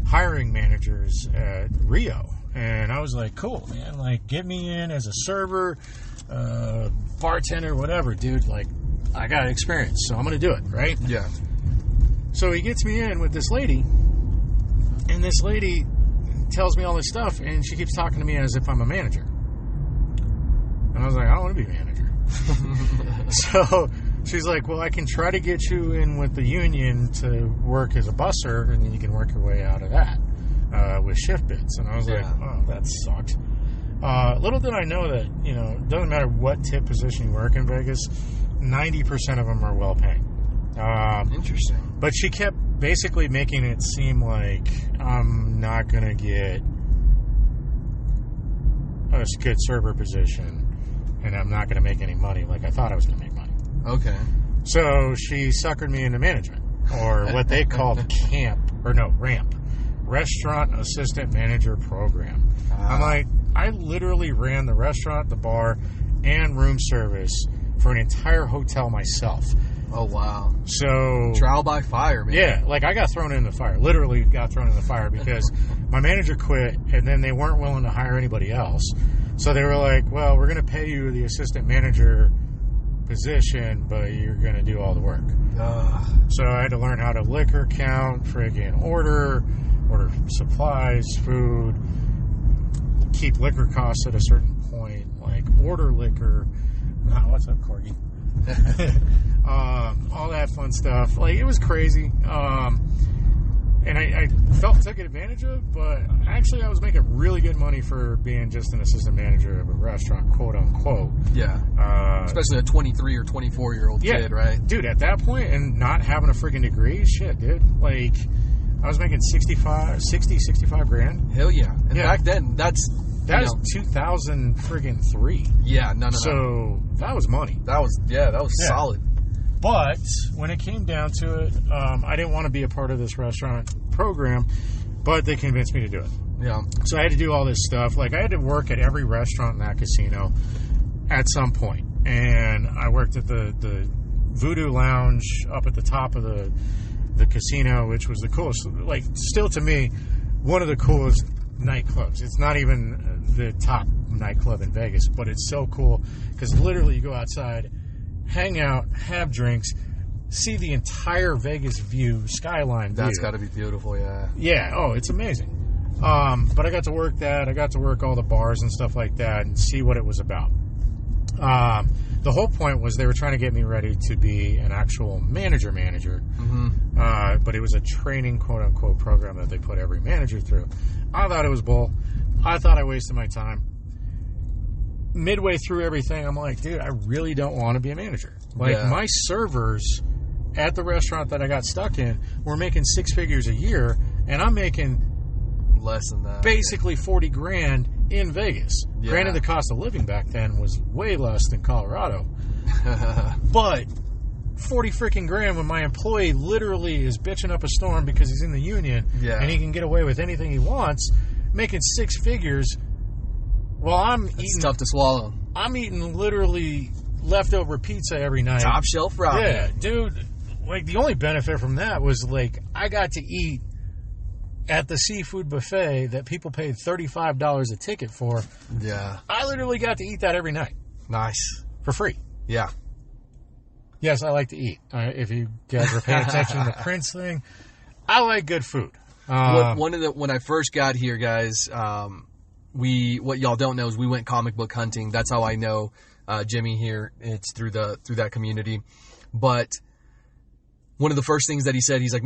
hiring managers at Rio. And I was like, cool, man. Like, get me in as a server, bartender, whatever, dude. Like, I got experience, so I'm going to do it, right? Yeah. So he gets me in with this lady, and this lady tells me all this stuff, and she keeps talking to me as if I'm a manager. And I was like, I don't want to be a manager. So she's like, well, I can try to get you in with the union to work as a busser, and then you can work your way out of that with shift bids. And I was like, oh, that sucked. Little did I know that, it doesn't matter what tip position you work in Vegas, 90% of them are well paying. Interesting. But she kept basically making it seem like I'm not going to get a good server position, and I'm not going to make any money like I thought I was going to make money. Okay. So she suckered me into management, or what they called RAMP, Restaurant Assistant Manager Program. I'm like, I literally ran the restaurant, the bar, and room service for an entire hotel myself. Oh, wow. So trial by fire, man. Yeah, like I got thrown in the fire. Literally got thrown in the fire because my manager quit, and then they weren't willing to hire anybody else. So they were like, well, we're going to pay you the assistant manager position, but you're going to do all the work. So I had to learn how to liquor count, friggin' order supplies, food, keep liquor costs at a certain point, like order liquor. What's up, Corgi? All that fun stuff. Like, it was crazy. And I felt taken advantage of, but actually I was making really good money for being just an assistant manager of a restaurant, quote unquote. Yeah. Especially a 23 or 24-year-old kid, right? Dude, at that point, and not having a freaking degree, shit, dude. Like, I was making 65 grand. Hell yeah. And back then, that is 2000 friggin' 3. Yeah, no. So that was money. That was solid. But when it came down to it, I didn't want to be a part of this restaurant program, but they convinced me to do it. Yeah. So I had to do all this stuff. Like, I had to work at every restaurant in that casino at some point. And I worked at the Voodoo Lounge up at the top of the casino, which was the coolest. Like, still to me, one of the coolest nightclubs. It's not even the top nightclub in Vegas, but it's so cool because literally you go outside, hang out, have drinks, see the entire Vegas view, skyline view. That's got to be beautiful, yeah. Yeah, oh, it's amazing. But I got to work that. I got to work all the bars and stuff like that and see what it was about. The whole point was they were trying to get me ready to be an actual manager. Mm-hmm. But it was a training, quote-unquote, program that they put every manager through. I thought it was bull. I thought I wasted my time. Midway through everything, I'm like, dude, I really don't want to be a manager. Like, my servers at the restaurant that I got stuck in were making 6 figures a year, and I'm making less than that. Basically $40,000 in Vegas. Yeah. Granted, the cost of living back then was way less than Colorado. But 40 freaking grand when my employee literally is bitching up a storm because he's in the union and he can get away with anything he wants, making 6 figures. Well, it's tough to swallow. I'm eating literally leftover pizza every night. Top shelf ramen. Yeah, dude. Like, the only benefit from that was, like, I got to eat at the seafood buffet that people paid $35 a ticket for. Yeah. I literally got to eat that every night. Nice. For free. Yeah. Yes, I like to eat. If you guys are paying attention to the Prince thing, I like good food. When I first got here, guys, what y'all don't know is we went comic book hunting. That's how I know Jimmy here. It's through that community. But one of the first things that he said, he's like,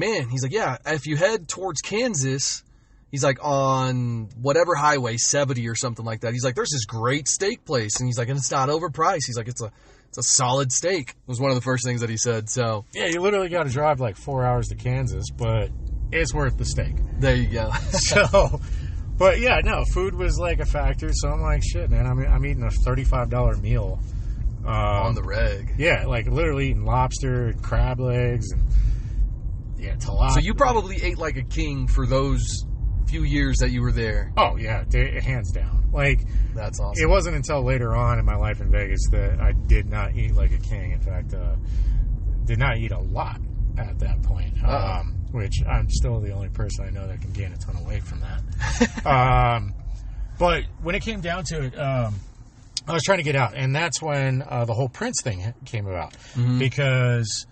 yeah, if you head towards Kansas, he's like, on whatever highway, 70 or something like that, he's like, there's this great steak place. And he's like, and it's not overpriced. He's like, it's a solid steak, was one of the first things that he said. So yeah, you literally got to drive like 4 hours to Kansas, but it's worth the steak. There you go. So, but yeah, no, food was like a factor. So I'm like, shit, man, I'm eating a $35 meal. On the reg. Yeah, like literally eating lobster and crab legs and tilapia. So you probably ate like a king for those few years that you were there. Oh yeah, hands down. Like, that's awesome. It wasn't until later on in my life in Vegas that I did not eat like a king. In fact, did not eat a lot at that point. Which I'm still the only person I know that can gain a ton of weight from that. But when it came down to it, I was trying to get out, and that's when the whole Prince thing came about. Mm-hmm. Because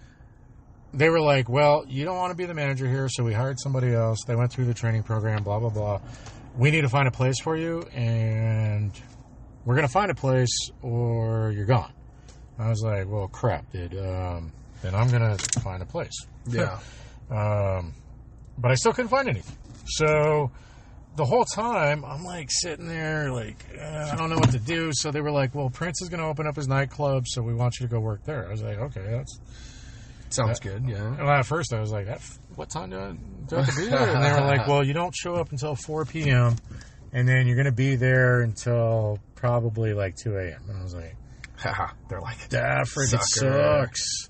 they were like, well, you don't want to be the manager here, so we hired somebody else. They went through the training program, blah, blah, blah. We need to find a place for you, and we're going to find a place, or you're gone. I was like, well, crap, dude. Then I'm going to find a place. Yeah. But I still couldn't find anything. So the whole time, I'm like sitting there, like, I don't know what to do. So they were like, well, Prince is going to open up his nightclub, so we want you to go work there. I was like, okay, sounds good, yeah. Well, at first I was like, what time do I have to be there? And they were like, well, you don't show up until 4 p.m., and then you're going to be there until probably like 2 a.m. And I was like, haha. They're like, that freaking sucks.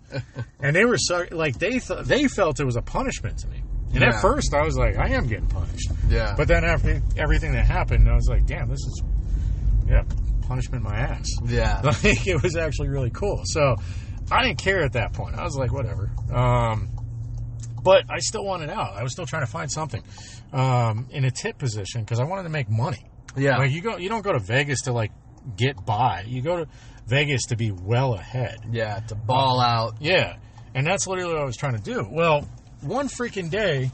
And they were like, they felt it was a punishment to me. And at first I was like, I am getting punished. Yeah. But then after everything that happened, I was like, damn, this is, punishment my ass. Yeah. Like, it was actually really cool. So I didn't care at that point. I was like, whatever. But I still wanted out. I was still trying to find something in a tip position because I wanted to make money. Yeah. Like, you don't go to Vegas to like get by. You go to Vegas to be well ahead. Yeah, to ball out. Yeah. And that's literally what I was trying to do. Well, one freaking day,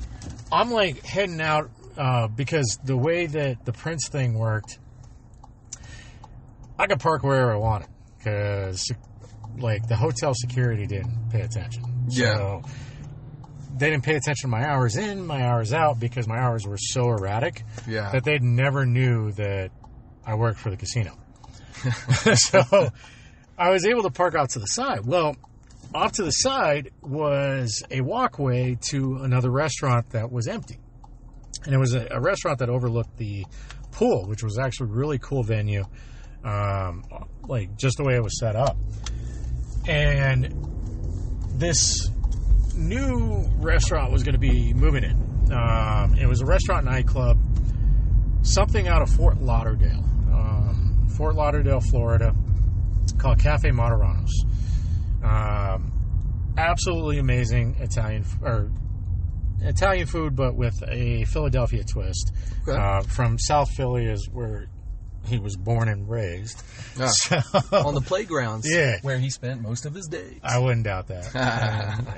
I'm like heading out because the way that the Prince thing worked, I could park wherever I wanted because like the hotel security didn't pay attention. Yeah. So they didn't pay attention to my hours in, my hours out, because my hours were so erratic that they never knew that I worked for the casino. So I was able to park out to the side. Well, off to the side was a walkway to another restaurant that was empty. And it was a restaurant that overlooked the pool, which was actually a really cool venue, like just the way it was set up. And this new restaurant was going to be moving in. It was a restaurant nightclub, something out of Fort Lauderdale, Florida, called Cafe Moderanos. Absolutely amazing Italian food, but with a Philadelphia twist. Okay. From South Philly is where he was born and raised. Yeah. So, on the playgrounds, yeah, where he spent most of his days. I wouldn't doubt that.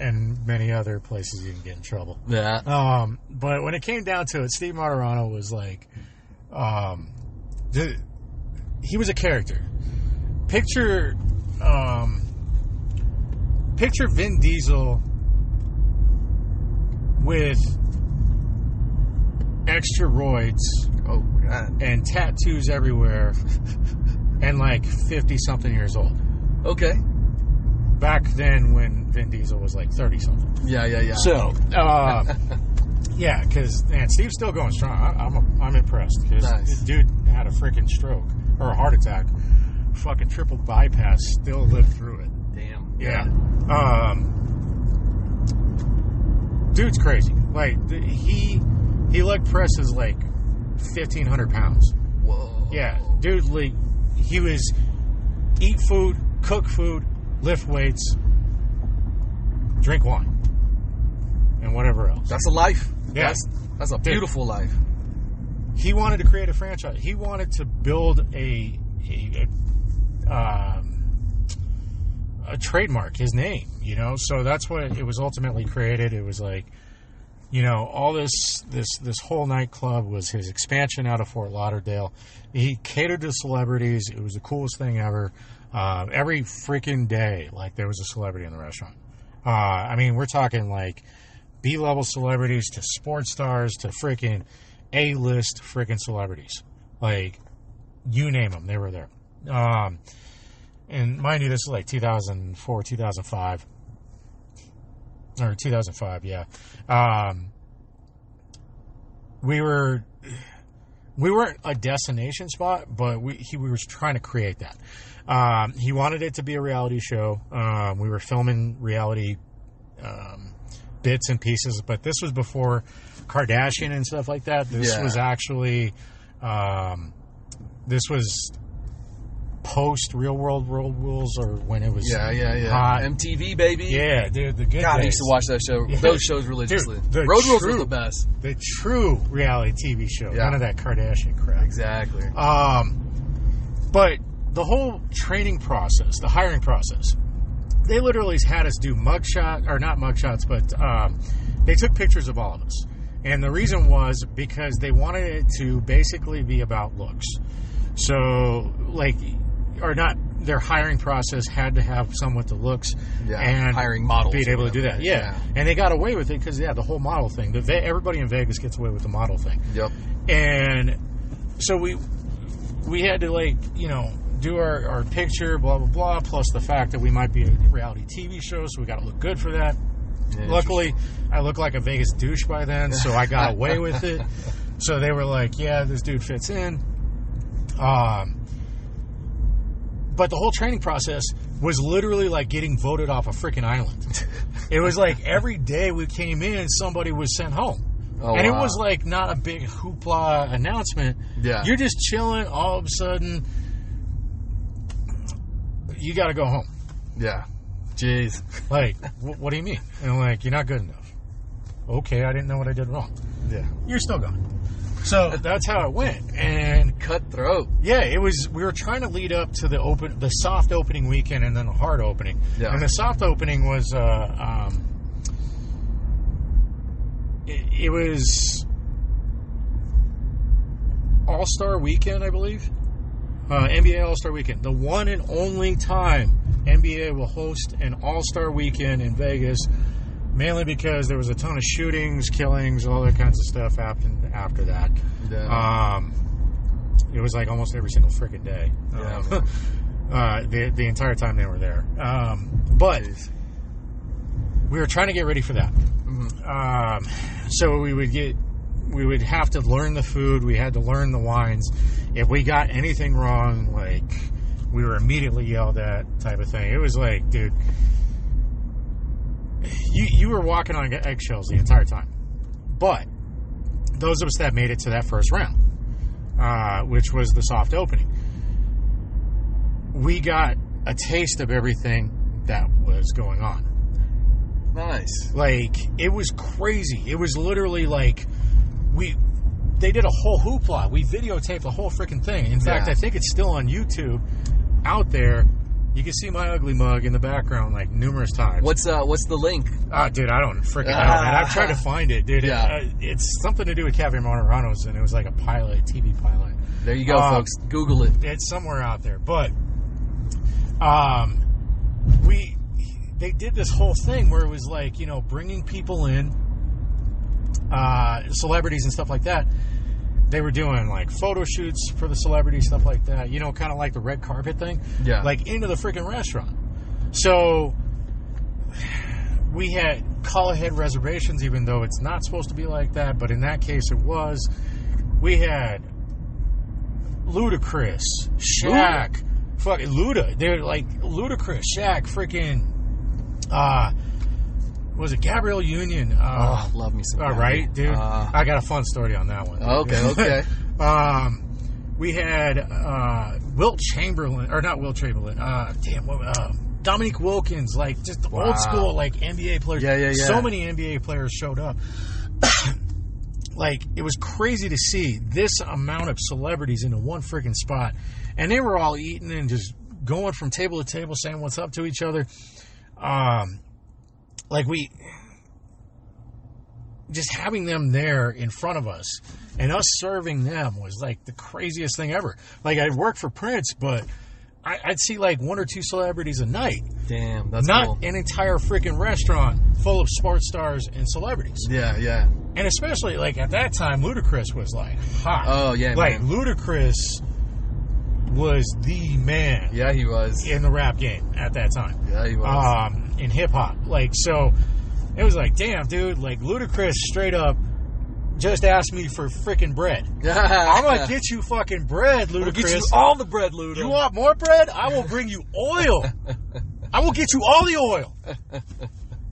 and many other places you can get in trouble. Yeah. But when it came down to it, Steve Moderano was like, he was a character. Picture Vin Diesel with extra roids. Oh, God. And tattoos everywhere, and like 50-something years old. Okay. Back then, when Vin Diesel was like 30-something. Yeah. So, yeah, because Steve's still going strong. I'm impressed because this dude had a freaking stroke or a heart attack, fucking triple bypass, still lived through it. Damn. Yeah. Dude's crazy. Like he leg presses like 1,500 pounds. Whoa. Yeah, dude, like, he was eat food, cook food, lift weights, drink wine, and whatever else. That's a life. Yeah. That's a beautiful life. He wanted to create a franchise. He wanted to build a trademark, his name, so that's what it was ultimately created. It was like, all this whole nightclub was his expansion out of Fort Lauderdale. He catered to celebrities. It was the coolest thing ever. Every freaking day, like, there was a celebrity in the restaurant. I mean, we're talking like B-level celebrities to sports stars to freaking A-list freaking celebrities. Like, you name them, they were there. And mind you, this is like 2004, 2005. Or 2005, yeah. We weren't a destination spot, but we were trying to create that. He wanted it to be a reality show. We were filming reality bits and pieces, but this was before Kardashian and stuff like that. This was actually, this was post Real World Rules, or when it was hot. MTV, baby. Yeah, dude, the good days. I used to watch that show, those shows religiously. Dude, Road Rules was the best. The true reality TV show. None of that Kardashian crap. Exactly. But the whole training process, the hiring process, they literally had us do not mugshots, but they took pictures of all of us. And the reason was because they wanted it to basically be about looks. So, like, their hiring process had to have somewhat the looks and hiring models, being able to do that. Yeah. And they got away with it because, the whole model thing. Everybody in Vegas gets away with the model thing. Yep. And so we had to, do our picture, blah, blah, blah, plus the fact that we might be a reality TV show, so we got to look good for that. Luckily, I looked like a Vegas douche by then, so I got away with it. So they were like, yeah, this dude fits in. But the whole training process was literally like getting voted off a freaking island. It was like every day we came in, somebody was sent home. It was like not a big hoopla announcement. Yeah. You're just chilling, all of a sudden, you got to go home. Yeah. Jeez. Like, what do you mean? And like, you're not good enough. Okay, I didn't know what I did wrong. Yeah. You're still gone. So that's how it went. And cutthroat. Yeah, it was. We were trying to lead up to the soft opening weekend and then the hard opening. Yeah. And the soft opening was it was All-Star Weekend, I believe. NBA All-Star Weekend. The one and only time NBA will host an All-Star Weekend in Vegas, mainly because there was a ton of shootings, killings, all that kinds of stuff happened after that. Yeah. It was like almost every single freaking day. The entire time they were there. But we were trying to get ready for that. Mm-hmm. So we would have to learn the food. We had to learn the wines. If we got anything wrong, like, we were immediately yelled at, type of thing. It was like, dude, you were walking on eggshells the entire time. But those of us that made it to that first round, which was the soft opening, we got a taste of everything that was going on. Nice. Like, it was crazy. It was literally like they did a whole hoopla. We videotaped the whole freaking thing. In fact, I think it's still on YouTube out there. You can see my ugly mug in the background like numerous times. What's the link? Dude, I don't freaking know, man. I've tried to find it, dude. Yeah. It's something to do with Cafe Monterano's, and it was like a TV pilot. There you go, folks. Google it. It's somewhere out there. But they did this whole thing where it was like, you know, bringing people in, celebrities and stuff like that. They were doing like photo shoots for the celebrities, stuff like that. You know, kind of like the red carpet thing. Yeah. Like into the freaking restaurant. So we had call ahead reservations, even though it's not supposed to be like that. But in that case, it was. We had Ludacris, Shaq, fucking Luda. They're like Ludacris, Shaq, freaking. Was it Gabrielle Union? Love me some. Right, dude. I got a fun story on that one. Okay. We had Wilt Chamberlain, or not Wilt Chamberlain. Dominique Wilkins, like just old school, like NBA players. Yeah. So many NBA players showed up. Like, it was crazy to see this amount of celebrities into one freaking spot, and they were all eating and just going from table to table, saying what's up to each other. Like, just having them there in front of us and us serving them was like the craziest thing ever. Like, I'd work for Prince, but I'd see like one or two celebrities a night. Damn, that's not cool. An entire freaking restaurant full of sports stars and celebrities. Yeah. And especially like at that time, Ludacris was like hot. Oh yeah, like man. Ludacris was the man. Yeah, he was in the rap game at that time. Yeah, he was. In hip hop, like, so it was like, damn, dude, like Ludacris straight up just asked me for freaking bread. I'm gonna get you fucking bread, Ludacris. I'll get you all the bread, Luda. You want more bread? I will bring you oil. I will get you all the oil.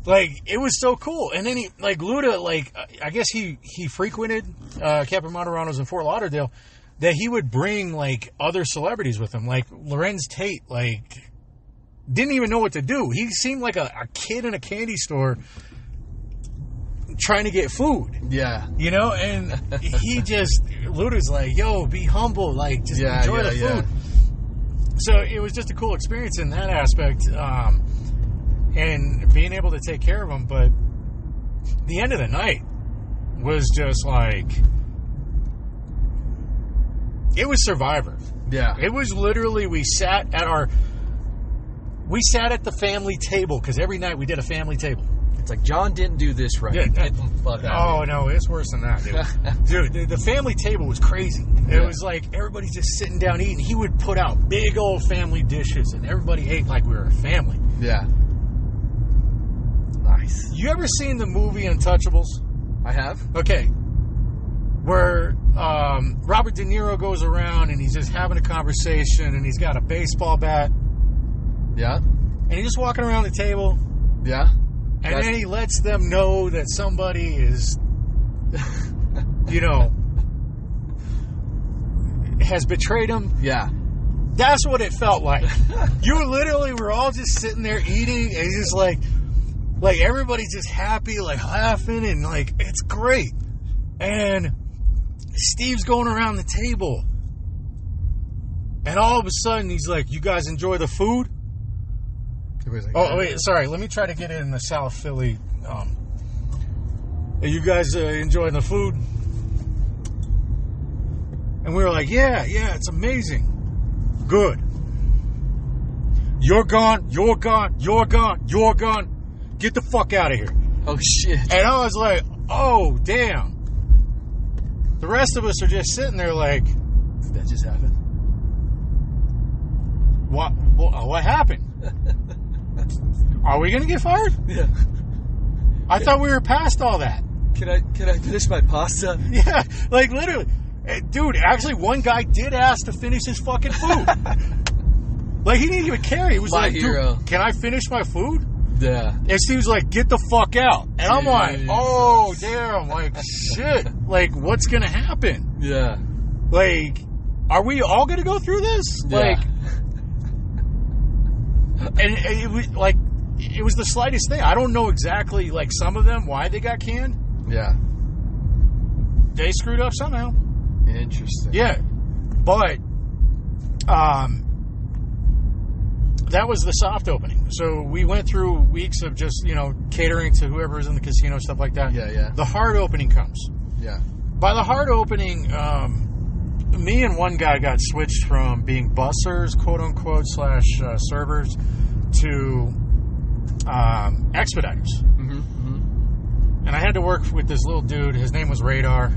Like, it was so cool. And then Luda, like, I guess he frequented Cafe Monterano's in Fort Lauderdale, that he would bring like other celebrities with him. Like Lorenz Tate, like, didn't even know what to do. He seemed like a kid in a candy store trying to get food. Yeah. You know, and Luda's like, yo, be humble, like, just enjoy the food. Yeah. So it was just a cool experience in that aspect, and being able to take care of them. But the end of the night was just like, it was Survivor. Yeah. It was literally, we sat at the family table, because every night we did a family table. It's like, John didn't do this right. Yeah. Get the fuck out of here. No, it's worse than that, dude. Dude, the family table was crazy. It was like everybody just sitting down eating. He would put out big old family dishes, and everybody ate like we were a family. Yeah. Nice. You ever seen the movie Untouchables? I have. Okay. Where Robert De Niro goes around and he's just having a conversation, and he's got a baseball bat. Yeah. And he's just walking around the table. Yeah. And then he lets them know that somebody is, you know, has betrayed him. Yeah. That's what it felt like. You literally were all just sitting there eating, and just like everybody's just happy, like laughing, and like, it's great. And Steve's going around the table, and all of a sudden he's like, you guys enjoy the food? Like, oh, wait, sorry. Let me try to get it in the South Philly. Are you guys enjoying the food? And we were like, yeah, it's amazing. Good. You're gone. Get the fuck out of here. Oh, shit. And I was like, oh, damn. The rest of us are just sitting there like, did that just happen? What happened? Are we gonna get fired? Yeah. I thought we were past all that. Can I finish my pasta? Yeah, like literally. Dude, actually one guy did ask to finish his fucking food. Like, he didn't even care. He was My like, hero. dude, can I finish my food? Yeah. And Steve's like, get the fuck out. And I'm like, oh, damn. Like, shit. Like, what's going to happen? Yeah. Like, are we all going to go through this? Yeah. Like, and it was like, it was the slightest thing. I don't know exactly, like, some of them, why they got canned. Yeah. They screwed up somehow. Interesting. Yeah. But, that was the soft opening. So we went through weeks of just, catering to whoever was in the casino, stuff like that. Yeah, yeah. The hard opening comes. Yeah. By the hard opening, me and one guy got switched from being bussers, quote unquote, / servers to expediters. Mm-hmm, mm-hmm. And I had to work with this little dude. His name was Radar.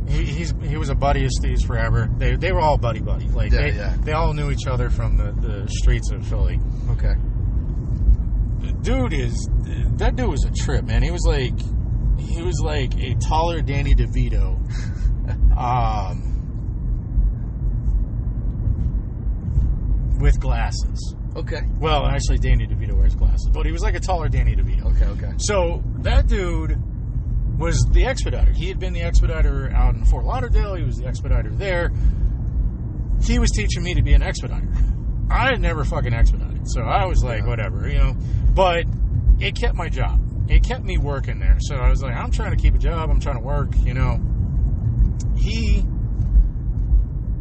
He was a buddy of Steve's forever. They were all buddy. Like they all knew each other from the streets of Philly. Okay. That dude was a trip, man. He was like a taller Danny DeVito. With glasses. Okay. Well, actually, Danny DeVito wears glasses, but he was like a taller Danny DeVito. Okay. So that dude was the expediter. He had been the expediter out in Fort Lauderdale. He was the expediter there. He was teaching me to be an expediter. I had never fucking expedited, so I was like, whatever, But it kept my job. It kept me working there. So I was like, I'm trying to keep a job. I'm trying to work, He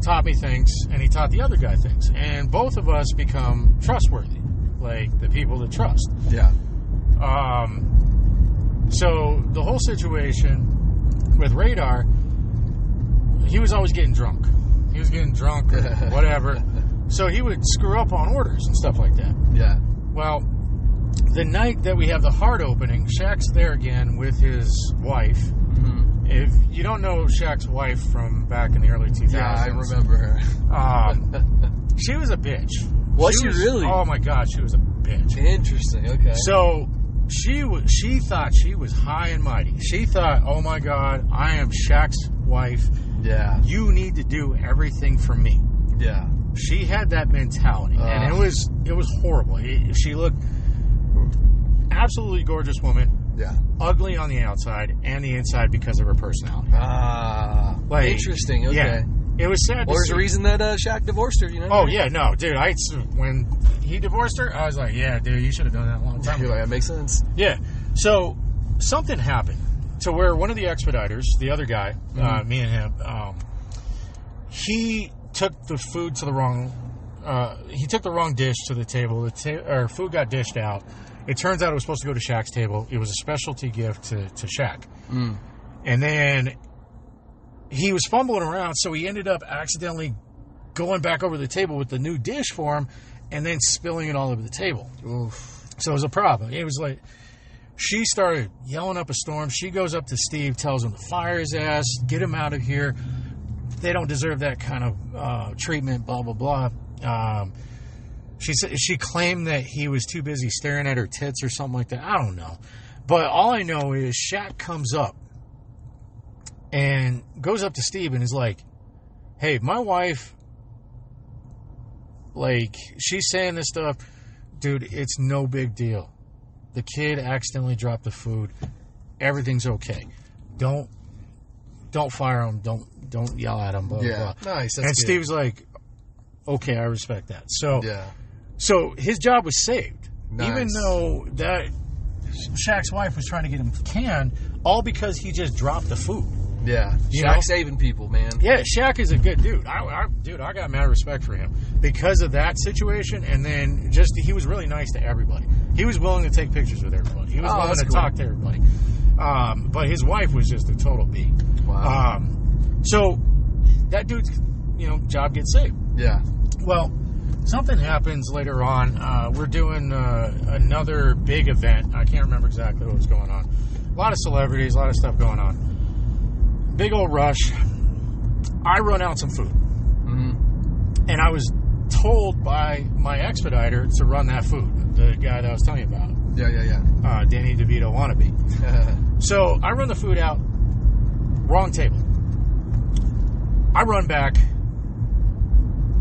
taught me things, and he taught the other guy things. And both of us become trustworthy, like the people to trust. Yeah. So the whole situation with Radar, he was always getting drunk. He was getting drunk or whatever. So he would screw up on orders and stuff like that. Yeah. Well, the night that we have the hard opening, Shaq's there again with his wife. Mm-hmm. If you don't know Shaq's wife from back in the early 2000s. Yeah, I remember her. She was a bitch. Was she really? Oh my God, she was a bitch. Interesting, okay. So she thought she was high and mighty. She thought, oh my God, I am Shaq's wife. Yeah. You need to do everything for me. Yeah. She had that mentality, and it was horrible. She looked absolutely gorgeous woman. Yeah. Ugly on the outside and the inside because of her personality. Interesting. Okay. Yeah. It was sad. Well, there's a reason that Shaq divorced her, Oh, yeah, no, dude. When he divorced her, I was like, yeah, dude, you should have done that a long time ago. You're like, that makes sense. Yeah. So something happened to where one of the expediters, the other guy, me and him, he took the food to the wrong. He took the wrong dish to the table. Our food got dished out. It turns out it was supposed to go to Shaq's table. It was a specialty gift to Shaq. Mm. And then he was fumbling around, so he ended up accidentally going back over the table with the new dish for him and then spilling it all over the table. Oof. So it was a problem. It was like, she started yelling up a storm. She goes up to Steve, tells him to fire his ass, get him out of here. They don't deserve that kind of treatment, blah, blah, blah. She claimed that he was too busy staring at her tits or something like that. I don't know. But all I know is Shaq comes up and goes up to Steve and is like, hey, my wife, like, she's saying this stuff. Dude, it's no big deal. The kid accidentally dropped the food. Everything's okay. Don't fire him. Don't yell at him. Blah, blah, blah. Nice. And Steve's like, okay, I respect that. So his job was saved. Nice. Even though that Shaq's wife was trying to get him canned, all because he just dropped the food. Yeah. Shaq saving people, man. Yeah, Shaq is a good dude. I got mad respect for him because of that situation, and then just he was really nice to everybody. He was willing to take pictures with everybody. He was willing to talk to everybody. But his wife was just a total B. Wow. So that dude's, job gets saved. Yeah. Well, something happens later on. We're doing another big event. I can't remember exactly what was going on. A lot of celebrities, a lot of stuff going on. Big old rush. I run out some food. Mm-hmm. And I was told by my expediter to run that food. The guy that I was telling you about. Yeah. Danny DeVito wannabe. So I run the food out. Wrong table. I run back.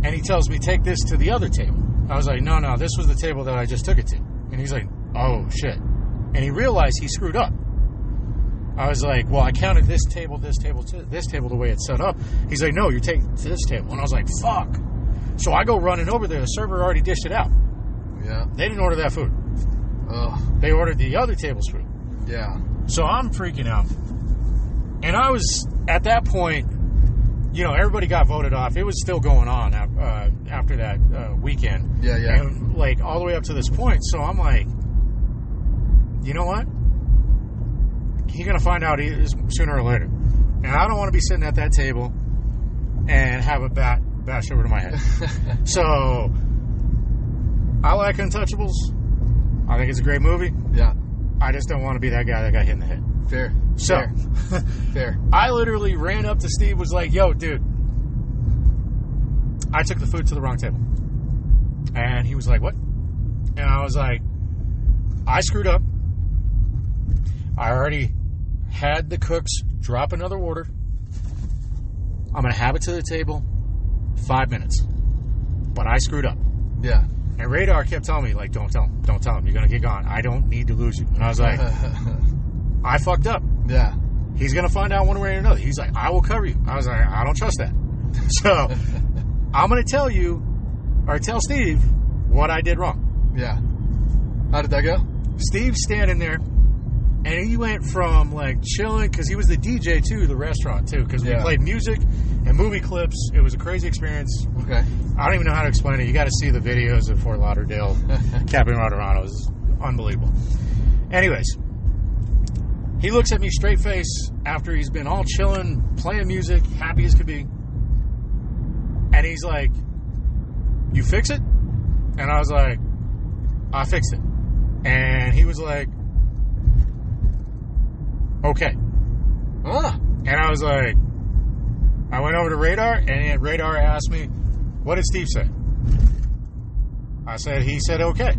And he tells me, take this to the other table. I was like, no, this was the table that I just took it to. And he's like, oh, shit. And he realized he screwed up. I was like, well, I counted this table, this table, this table the way it's set up. He's like, no, you're taking to this table. And I was like, fuck. So I go running over there. The server already dished it out. Yeah. They didn't order that food. Ugh. They ordered the other table's food. Yeah. So I'm freaking out. And I was, at that point, you know, everybody got voted off. It was still going on after that weekend. Yeah, yeah. And, like, all the way up to this point. So I'm like, you know what? He's going to find out sooner or later. And I don't want to be sitting at that table and have a bat bash over to my head. So, I like Untouchables. I think it's a great movie. Yeah. I just don't want to be that guy that got hit in the head. Fair. So, Fair. I literally ran up to Steve, was like, yo, dude, I took the food to the wrong table. And he was like, what? And I was like, I screwed up. I already had the cooks drop another order. I'm going to have it to the table 5 minutes. But I screwed up. Yeah. And Radar kept telling me, like, don't tell him. Don't tell him. You're going to get gone. I don't need to lose you. And I was like, I fucked up. Yeah. He's going to find out one way or another. He's like, I will cover you. I was like, I don't trust that. So, I'm going to tell you, or tell Steve, what I did wrong. Yeah. How did that go? Steve's standing there. And he went from, like, chilling, because he was the DJ, too, the restaurant, too, because we played music and movie clips. It was a crazy experience. Okay. I don't even know how to explain it. You got to see the videos of Fort Lauderdale, Captain Roderano. It's unbelievable. Anyways, he looks at me straight face after he's been all chilling, playing music, happy as could be. And he's like, you fix it? And I was like, I fixed it. And he was like, okay. And I was like, I went over to Radar, and Radar asked me, what did Steve say? I said, he said okay.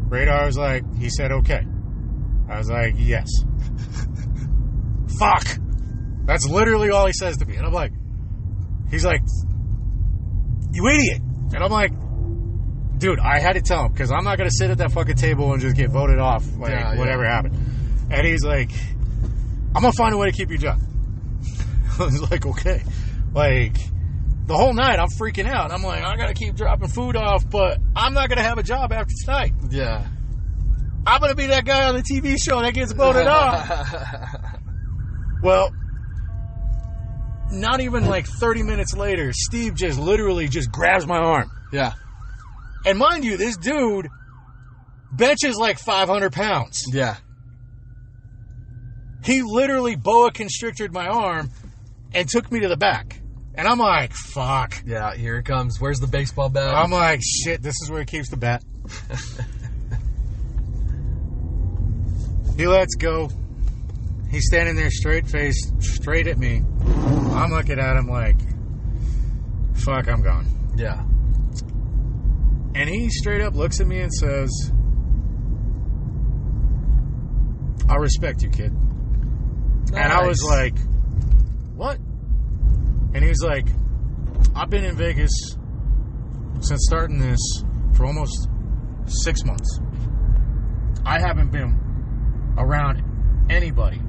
Radar was like, he said okay. I was like, yes. Fuck. That's literally all he says to me. And I'm like, he's like, you idiot. And I'm like, dude, I had to tell him, because I'm not going to sit at that fucking table and just get voted off, like, whatever happened. And he's like, I'm going to find a way to keep your job. I was like, okay. Like, the whole night I'm freaking out. I'm like, I got to keep dropping food off, but I'm not going to have a job after tonight. Yeah. I'm going to be that guy on the TV show that gets voted off. Well, not even like 30 minutes later, Steve just literally just grabs my arm. Yeah. And mind you, this dude benches like 500 pounds. Yeah. He literally boa constricted my arm and took me to the back. And I'm like, fuck. Yeah, here it comes. Where's the baseball bat? I'm like, shit, this is where he keeps the bat. He lets go. He's standing there straight-faced, straight at me. I'm looking at him like, fuck, I'm gone. Yeah. And he straight up looks at me and says, I respect you, kid. Nice. And I was like, what? And he was like, I've been in Vegas since starting this for almost 6 months. I haven't been around anybody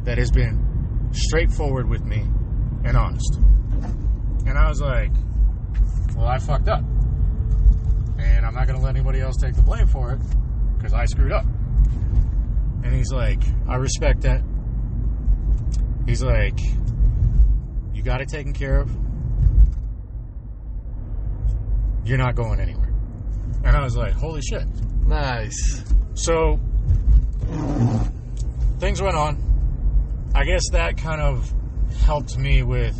that has been straightforward with me and honest. And I was like, well, I fucked up. And I'm not going to let anybody else take the blame for it because I screwed up. And he's like, I respect that. He's like, you got it taken care of. You're not going anywhere. And I was like, holy shit. Nice. So, things went on. I guess that kind of helped me with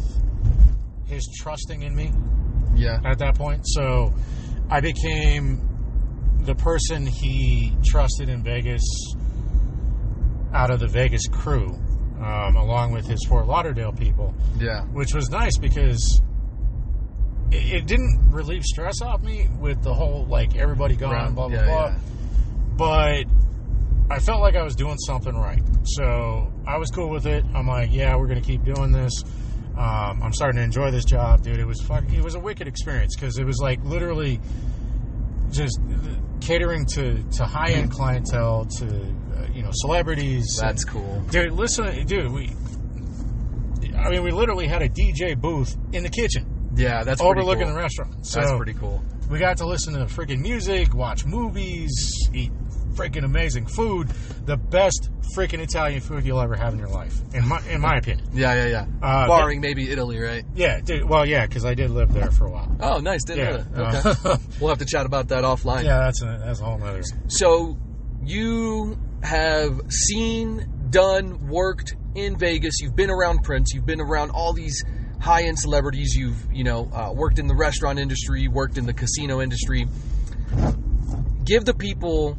his trusting in me. Yeah. At that point. So, I became the person he trusted in Vegas out of the Vegas crew, along with his Fort Lauderdale people. Yeah. Which was nice because it didn't relieve stress off me with the whole, like, everybody gone, blah, blah, blah. Yeah. But I felt like I was doing something right. So I was cool with it. I'm like, yeah, we're going to keep doing this. I'm starting to enjoy this job, dude. It was a wicked experience because it was like literally just catering to high-end clientele, to celebrities. That's cool, dude. Listen, dude, we literally had a DJ booth in the kitchen. Yeah, that's overlooking cool. the restaurant. So that's pretty cool. We got to listen to freaking music, watch movies, eat freaking amazing food. The best freaking Italian food you'll ever have in your life, in my opinion. Yeah. Barring maybe Italy, right? Yeah, dude. Well, yeah, because I did live there for a while. Oh, nice. Didn't know that. Okay. We'll have to chat about that offline. Yeah, that's a whole nother. So you have seen, done, worked in Vegas. You've been around Prince. You've been around all these high-end celebrities. You've worked in the restaurant industry, worked in the casino industry. Give the people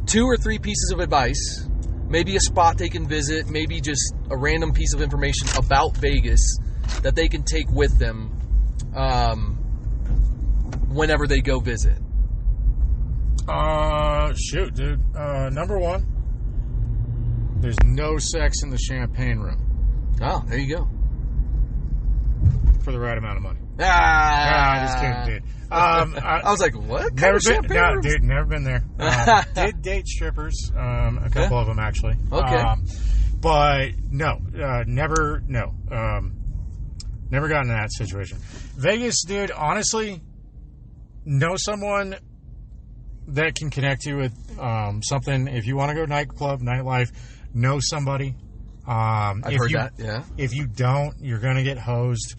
2 or 3 pieces of advice, maybe a spot they can visit, maybe just a random piece of information about Vegas that they can take with them whenever they go visit. Shoot, dude. Number 1, there's no sex in the champagne room. Oh, there you go. For the right amount of money. Just kidding, dude. I was like, what? Never been. No, dude, never been there. Did date strippers, a couple of them actually. Okay. But no, never. No, never gotten in that situation. Vegas, dude. Honestly, know someone that can connect you with something. If you want to go nightclub, nightlife, know somebody. I've heard that. Yeah. If you don't, you're gonna get hosed.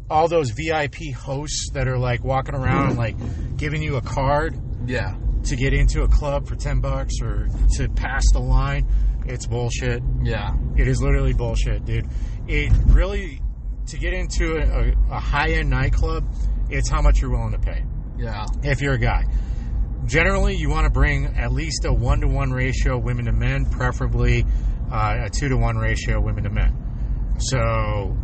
All those VIP hosts that are like walking around like giving you a card to get into a club for $10 or to pass the line, it's bullshit. Yeah. It is literally bullshit, dude. It really, to get into a high-end nightclub, it's how much you're willing to pay. Yeah. If you're a guy. Generally, you want to bring at least a 1-to-1 ratio women to men, preferably a 2-to-1 ratio women to men. So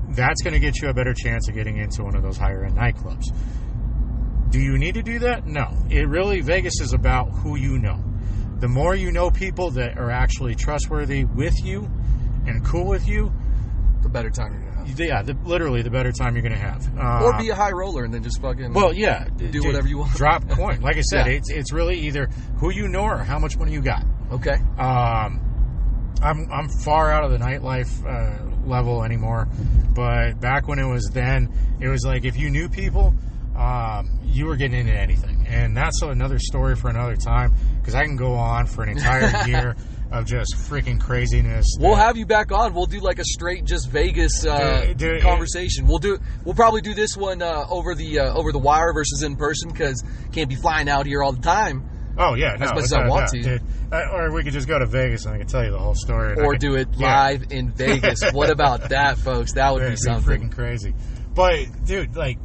that's going to get you a better chance of getting into one of those higher end nightclubs. Do you need to do that? No. Vegas is about who you know. The more you know people that are actually trustworthy with you and cool with you, the better time you're going to have. Yeah, literally the better time you're going to have. Or be a high roller and then just fucking do whatever you want. Drop coin. Like I said, it's really either who you know or how much money you got. Okay. I'm far out of the nightlife level anymore, but back when it was like if you knew people, you were getting into anything, and that's another story for another time because I can go on for an entire year of just freaking craziness. We'll have you back on. We'll do like a straight just Vegas conversation. We'll probably do this one over the wire versus in person because can't be flying out here all the time. Oh, yeah. As much as I want to. Dude. Or we could just go to Vegas and I can tell you the whole story. Or do it live in Vegas. What about that, folks? That would be something. Freaking crazy. But, dude, like,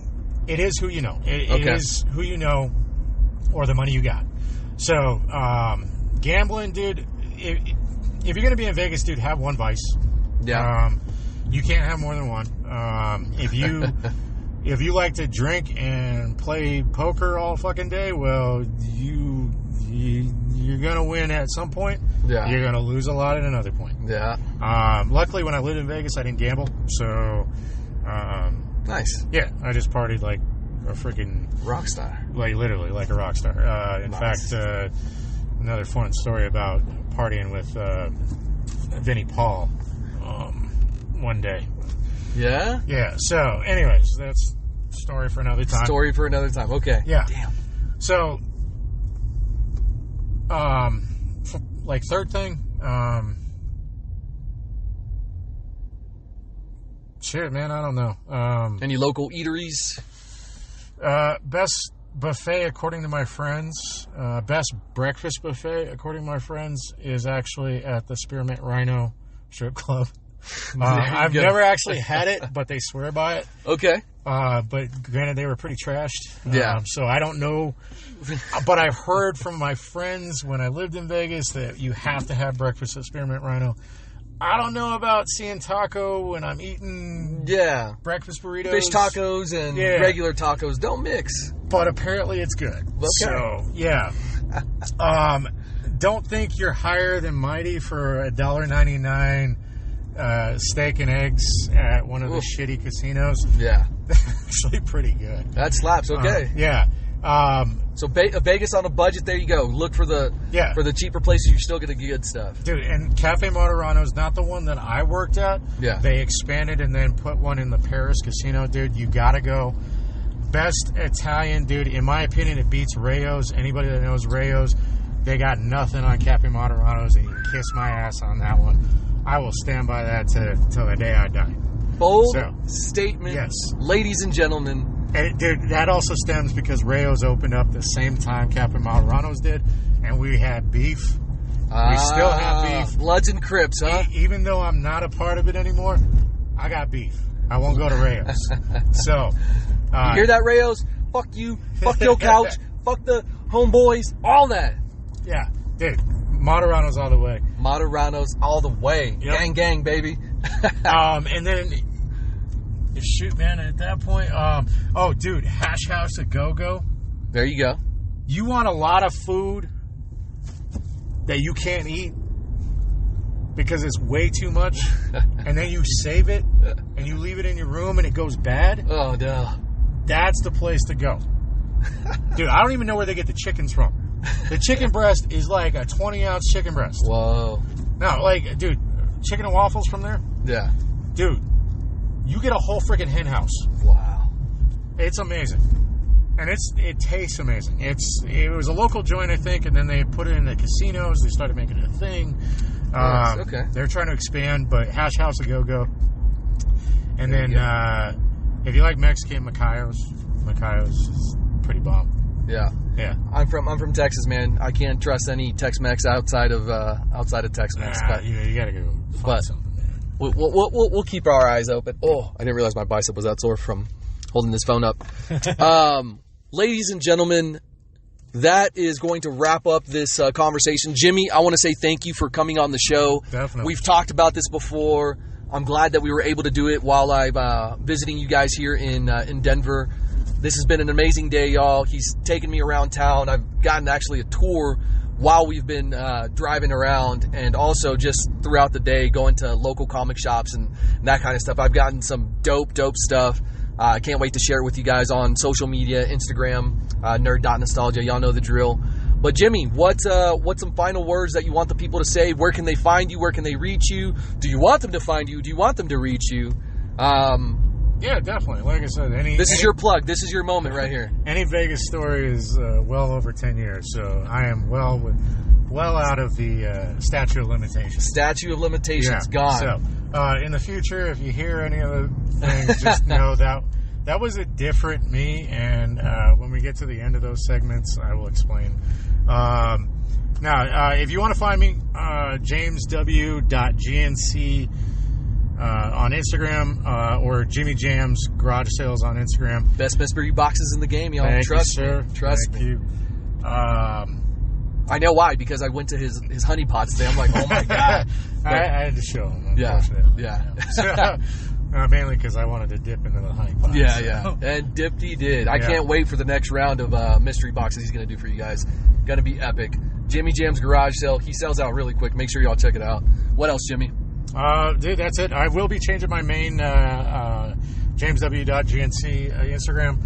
it is who you know. It is who you know or the money you got. So, gambling, dude, if you're going to be in Vegas, dude, have one vice. Yeah. You can't have more than one. If you like to drink and play poker all fucking day, well, you're gonna win at some point. Yeah. You're gonna lose a lot at another point. Yeah. Luckily, when I lived in Vegas, I didn't gamble, so nice. Yeah, I just partied like a freaking rock star. Like literally, like a rock star. In fact, another fun story about partying with Vinnie Paul one day. Yeah? Yeah. So, anyways, that's story for another time. Story for another time. Okay. Yeah. Damn. So, like third thing, shit, man, I don't know. Any local eateries? Best buffet, according to my friends, best breakfast buffet, according to my friends, is actually at the Spearmint Rhino Strip Club. I've never actually had it, but they swear by it. Okay. But granted, they were pretty trashed. Yeah. So I don't know. But I've heard from my friends when I lived in Vegas that you have to have breakfast at Spearmint Rhino. I don't know about seeing taco when I'm eating breakfast burritos. Fish tacos and regular tacos don't mix. But apparently it's good. Okay. So, yeah. Don't think you're higher than mighty for $1.99 steak and eggs at one of the shitty casinos. Yeah. actually pretty good. That slaps. Okay. Yeah. So Vegas on a budget. There you go. Look for the cheaper places. You're still going to get good stuff, dude. And Cafe Moderano's not the one that I worked at. Yeah. They expanded and then put one in the Paris casino, dude. You gotta go. Best Italian, dude. In my opinion, it beats Rayo's. Anybody that knows Rayo's, they got nothing on Cafe Moderano's, and you can kiss my ass on that one. I will stand by that till the day I die. Bold statement, yes, ladies and gentlemen. And dude, that also stems because Rayo's opened up the same time Cafe Moderano's did, and we had beef. We still have beef. Bloods and Crips, huh? Even though I'm not a part of it anymore, I got beef. I won't go to Rayo's. So, you hear that, Rayo's? Fuck you. Fuck your couch. Fuck the homeboys. All that. Yeah, dude. Moderano's all the way. Moderano's all the way. Yep. Gang, gang, baby. And then, shoot, man, at that point, oh, dude, Hash House a Go-Go. There you go. You want a lot of food that you can't eat because it's way too much, and then you save it, and you leave it in your room, and it goes bad? Oh, no. That's the place to go. Dude, I don't even know where they get the chickens from. The chicken breast is like a 20-ounce chicken breast. Whoa. No, like, dude, chicken and waffles from there? Yeah. Dude, you get a whole freaking hen house. Wow. It's amazing. And it tastes amazing. It was a local joint, I think, and then they put it in the casinos. They started making it a thing. Okay. They're trying to expand, but Hash House a Go-Go. And then, if you like Mexican, Macayo's is pretty bomb. Yeah. Yeah. I'm from Texas, man. I can't trust any Tex-Mex outside of Tex-Mex. But you gotta go find something. We'll keep our eyes open. Oh, I didn't realize my bicep was that sore from holding this phone up. Ladies and gentlemen, that is going to wrap up this conversation. Jimmy, I want to say thank you for coming on the show. Definitely. We've talked about this before. I'm glad that we were able to do it while I'm visiting you guys here in Denver. This has been an amazing day, y'all. He's taken me around town. I've gotten actually a tour while we've been driving around, and also just throughout the day going to local comic shops and that kind of stuff. I've gotten some dope stuff. I can't wait to share it with you guys on social media, Instagram, Nerd.Nostalgia. Y'all know the drill. But Jimmy, what's some final words that you want the people to say? Where can they find you? Where can they reach you? Do you want them to find you? Do you want them to reach you? Yeah, definitely. Like I said, this is your plug. This is your moment right here. Any Vegas story is well over 10 years, so I am well out of the statute of limitations. Statute of limitations gone. So, in the future, if you hear any of the things, just know that was a different me, and when we get to the end of those segments, I will explain. Now, if you want to find me, jamesw.gnc on Instagram, or Jimmy Jam's Garage Sales on Instagram. Best mystery boxes in the game, y'all. Thank Trust you, sir. me. Trust Thank me. you. I know why, because I went to his honey pot today. I'm like, oh my God. I had to show him, yeah. So, mainly because I wanted to dip into the honey pot. Yeah. And dipped he did. I can't wait for the next round of mystery boxes he's going to do for you guys. Going to be epic. Jimmy Jam's Garage Sale. He sells out really quick. Make sure y'all check it out. What else, Jimmy? Dude, that's it. I will be changing my main jamesw.gnc Instagram.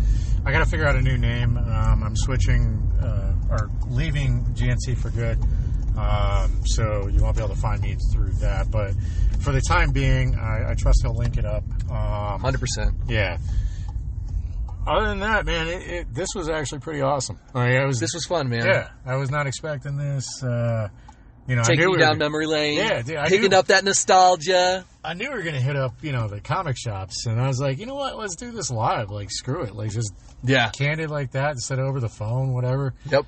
I got to figure out a new name. I'm switching or leaving GNC for good. So you won't be able to find me through that. But for the time being, I trust he'll link it up. 100%. Yeah. Other than that, man, this was actually pretty awesome. This was fun, man. Yeah, I was not expecting this. Taking you down memory lane. Yeah, dude, picking up that nostalgia. I knew we were going to hit up, the comic shops. And I was like, you know what? Let's do this live. Like, screw it. Like, just candid like that instead of over the phone, whatever. Yep.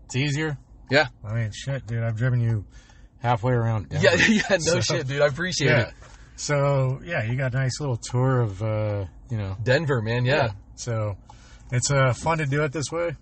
It's easier. Yeah. I mean, shit, dude. I've driven you halfway around. Denver. Yeah, no shit, dude. I appreciate it. So, you got a nice little tour of, Denver, man, yeah. So, it's fun to do it this way.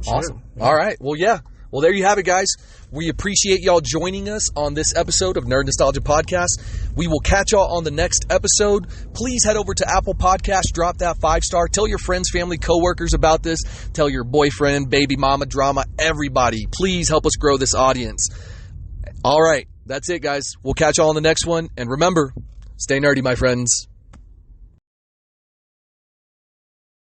Awesome. Yeah. All right. Well, yeah. Well, there you have it, guys. We appreciate y'all joining us on this episode of Nerd Nostalgia Podcast. We will catch y'all on the next episode. Please head over to Apple Podcasts, drop that 5-star. Tell your friends, family, coworkers about this. Tell your boyfriend, baby mama, drama, everybody. Please help us grow this audience. All right. That's it, guys. We'll catch y'all on the next one. And remember, stay nerdy, my friends.